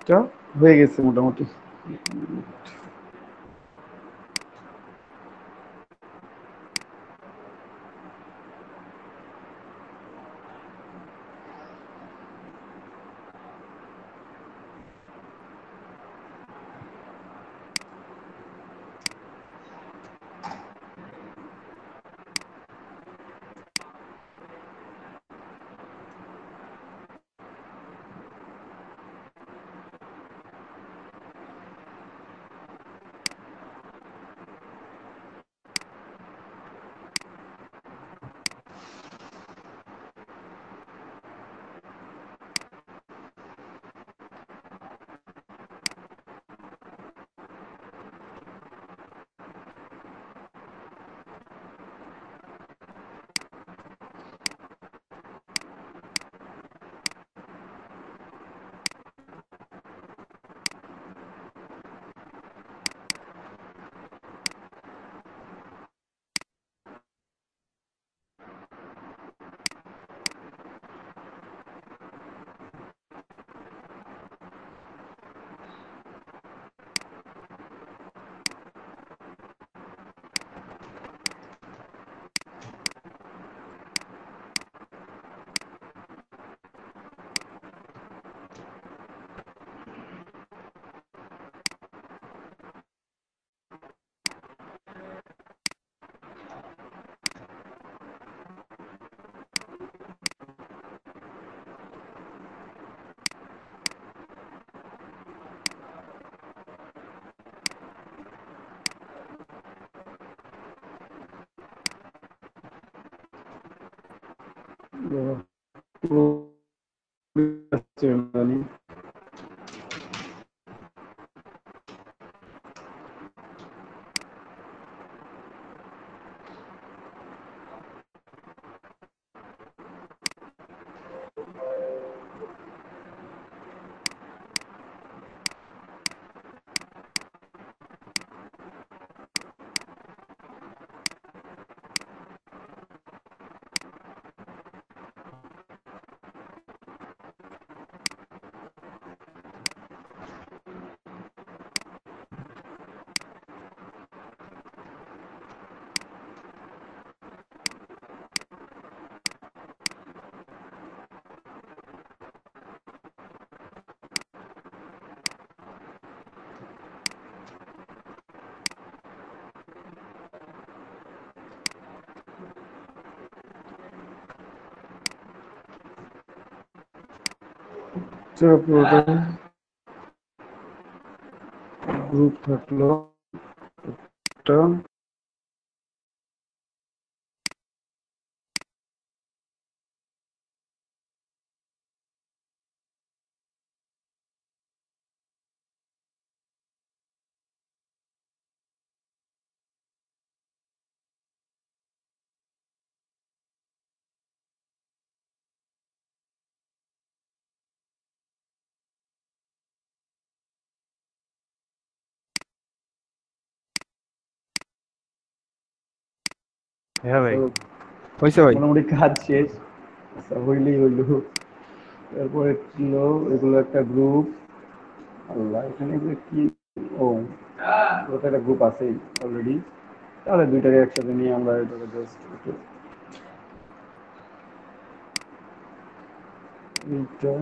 এটা হয়ে গেছে মোটামুটি। গ্রুপ থাকলো একটা, হ্যাঁ ভাই, হয়েছে ভাই। মোটামুটি কাজ শেষ। আচ্ছা, হইলেই হইল। এরপরে ছিল এগুলো একটা গ্রুপ। আল্লাহ, এখানে যে কি! ও, ওটা একটা গ্রুপ আছেই অলরেডি। তাহলে দুইটাকে একসাথে নিয়ে আমরা এটাকে জাস্ট এইটা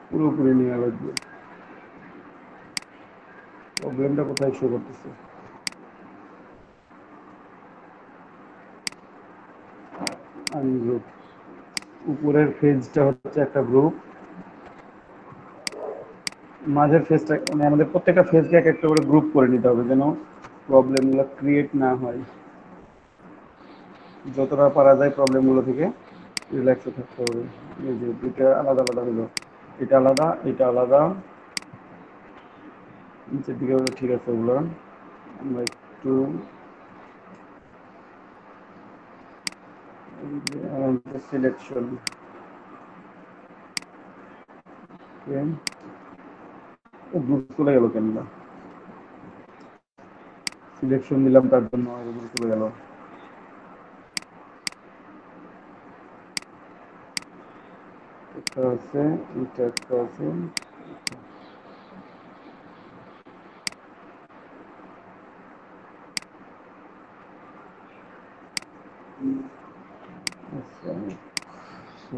পুরোপুরি নেওয়া লাগবে। প্রবলেমটা কোথায় শো করতেছে? আনগ্রুপ। উপরের ফেজটা হচ্ছে একটা গ্রুপ, মাঝের ফেজটা মানে আমাদের প্রত্যেকটা ফেজকে এক একটা করে গ্রুপ করে নিতে হবে, যেন প্রবলেমগুলো ক্রিয়েট না হয়। যতটা পারা যায় প্রবলেমগুলো থেকে রিল্যাক্সে থাকতে হবে। এই যে দুইটা আলাদা আলাদা হলো, এটা আলাদা, এটা আলাদা। নিচের দিকে হলো ঠিক আছে। ওগুলো আমরা একটু সিলেকশন, গ্রুপ চলে গেল কেন? সিলেকশন দিলাম তার জন্য গ্রুপ চলে গেল। একটা আছে, এটা একটা আছে। আচ্ছা,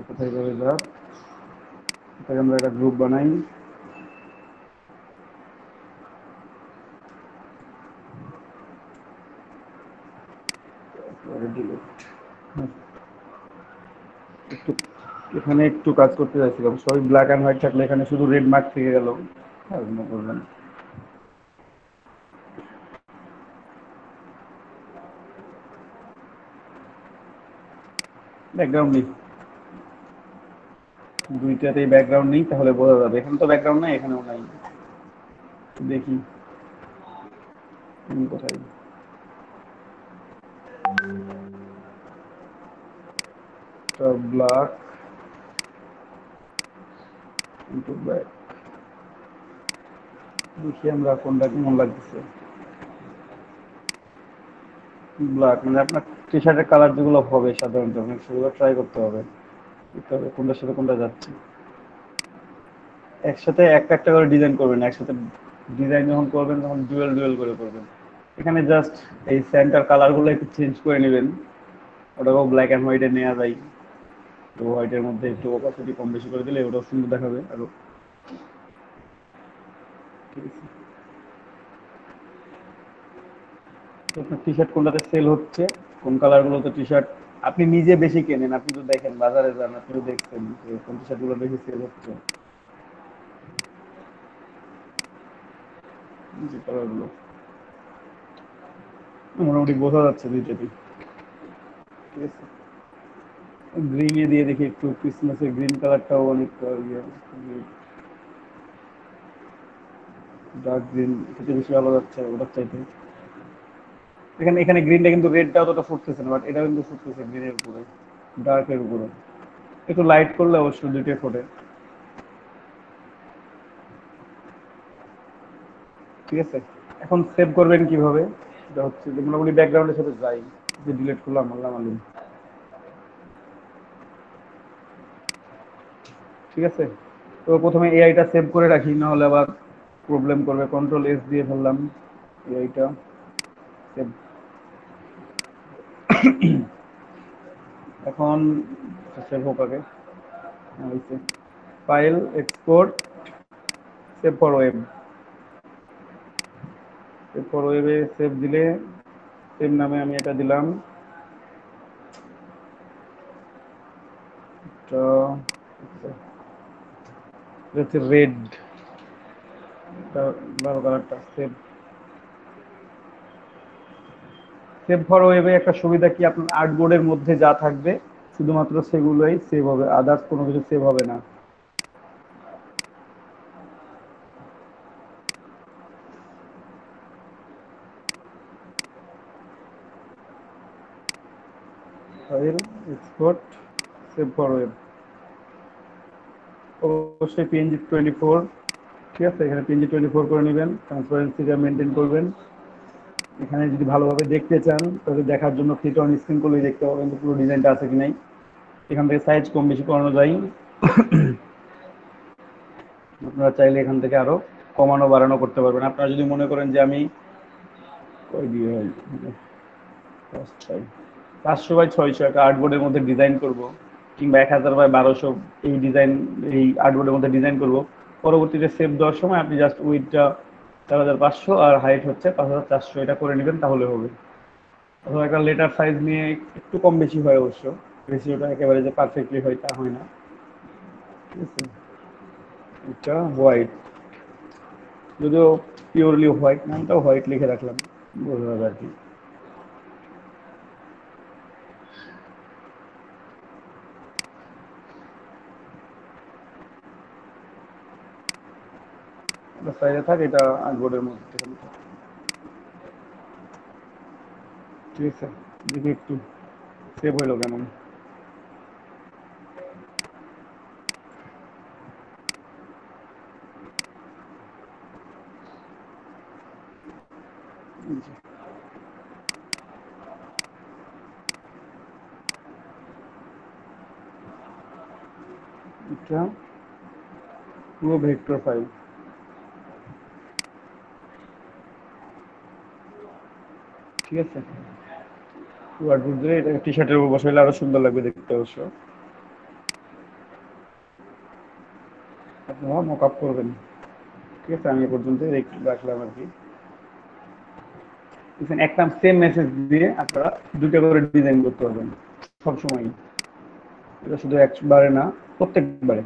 কোথায় যাবে যাক, এটাকে আমরা একটা গ্রুপ বানাই। একটু এখানে একটু কাজ করতে চাইছিলাম, সবই ব্ল্যাক অ্যান্ড হোয়াইট থাকলে এখানে শুধু রেড মার্ক থেকে গেল, আর কোনো প্রবলেম। ব্যাকগ্রাউন্ড নেই, দুইটাতেই ব্যাকগ্রাউন্ড নেই, তাহলে বোঝা যাবে। এখানে তো ব্যাকগ্রাউন্ড নাই, এখানেও নাই। দেখি কোথায় ব্ল্যাক ইন্টু ব্ল্যাক, দেখি আমরা কোনটা কেমন লাগতেছে। ব্ল্যাক মানে আপনার টি শার্টের কালার যেগুলো হবে সাধারণত আপনাকে সেগুলো ট্রাই করতে হবে, দেখতে হবে কোনটার সাথে কোনটা যাচ্ছে। একসাথে একটা একটা করে ডিজাইন করবেন, একসাথে ডিজাইন যখন করবেন তখন ডুয়েল ডুয়েল করে করবেন। এখানে জাস্ট এই সেন্টার কালারগুলো একটু চেঞ্জ করে নেবেন, ওটাকেও ব্ল্যাক অ্যান্ড হোয়াইটে নেওয়া যায়। তো হোয়াইটের মধ্যে একটু অপাসিটি কম বেশি করে দিলে ওটাও সুন্দর দেখাবে আরো। ঠিক আছে, তো আপনার টি শার্ট কোনটাতে সেল হচ্ছে, কোন কালারগুলোতে টি শার্ট আপনি নিজে বেশি কেনেন, আপনি তো দেখেন বাজারে যান, আপনি তো দেখছেন যে কোন টি শার্টগুলো বেশি সেল হচ্ছে, যে কালারগুলো মোটামুটি বোঝা যাচ্ছে দুইটাতেই। ঠিক আছে, গ্রিনে দিয়ে দেখি একটু, ক্রিসমাসের গ্রিন কালারটাও অনেক ডার্ক গ্রিন, এটা বেশি ভালো যাচ্ছে ওটার চাইতে। এখানে এখানে গ্রিনটা কিন্তু রেডটা অতটা ফুটতেছে না, বাট এটা কিন্তু ফুটতেছে গ্রিনের উপরে, ডার্কের উপরে। একটু লাইট করলে অবশ্যই দুইটাই ফোটে। ঠিক আছে, এখন সেভ করবেন কিভাবে, সেটা হচ্ছে যে মোটামুটি ব্যাকগ্রাউন্ডের সাথে যাই, যে ডিলিট করলাম আল্লাহ মালুম। ঠিক আছে, তো প্রথমে এআইটা সেভ করে রাখি, না হলে আবার প্রবলেম করবে। কন্ট্রোল এস দিয়ে ফেললাম এআইটা সেভ। এখন সেভ হোক আগে, হয়েছে। File export, save for web, save for ওয়েবে সেভ দিলে সেভ নামে আমি এটা দিলাম, তো হচ্ছে রেড, ভালো কালারটা। সেভ, সেভ ফর ওয়েবে একটা সুবিধা কি, আপনার আর্টবোর্ডের মধ্যে যা থাকবে শুধুমাত্র সেগুলোই সেভ হবে, আদার্স কোনো কিছু সেভ হবে না। File export, save for web, অবশ্যই PNG 24। ঠিক আছে, এখানে PNG 24 করে নেবেন, ট্রান্সপারেন্সিটা মেনটেন করবেন। এখানে যদি ভালোভাবে দেখতে চান তাহলে দেখার জন্য ক্লিক অন স্ক্রিন করলেই দেখতে পাবেন যে পুরো ডিজাইনটা আছে কি নাই। এখান থেকে সাইজ কম বেশি করানো যায়, আপনারা চাইলে এখান থেকে আরো কমানো বাড়ানো করতে পারবেন। আপনারা যদি মনে করেন যে আমি ওই দিয়ে 500 বাই 600 একটা আর্টবোর্ডের মধ্যে ডিজাইন করব, কিংবা 1000 বাই 1200 এই ডিজাইন, এই আর্টবোর্ডের মধ্যে ডিজাইন করব, পরবর্তীতে সেভ দেওয়ার সময় আপনি জাস্ট উইথটা 4500 আর হাইট হচ্ছে 5400 এটা করে নেবেন, তাহলে হবে। অথবা একটা লেটার সাইজ নিয়ে একটু কম বেশি হয় অবশ্য, রেশিওটা একেবারে যে পারফেক্টলি হয় তা হয় না। ঠিক আছে, এটা হোয়াইট, যদিও পিওরলি হোয়াইট, নামটাও হোয়াইট লিখে রাখলাম, বোঝা যাবে আর কি। সাইডে থাক, এটা আর্টবোর্ডের মধ্যে। ঠিক আছে, দেখি একটু সেভ হইলো কেমন। এটা পুরো ভেক্টর ফাইল। ঠিক আছে, ওয়ার্ডবোর্ড দিয়ে এটা টি শার্টের উপর বসাইলে আরো সুন্দর লাগবে দেখতে অবশ্য। আপনারা মক আপ করবেন। ঠিক আছে, আমি এ পর্যন্ত রাখলাম আর কি। এখানে একটা সেম মেসেজ দিয়ে আপনারা দুটো করে ডিজাইন করতে পারবেন সবসময়। এটা শুধু একবারে না, প্রত্যেকবারে।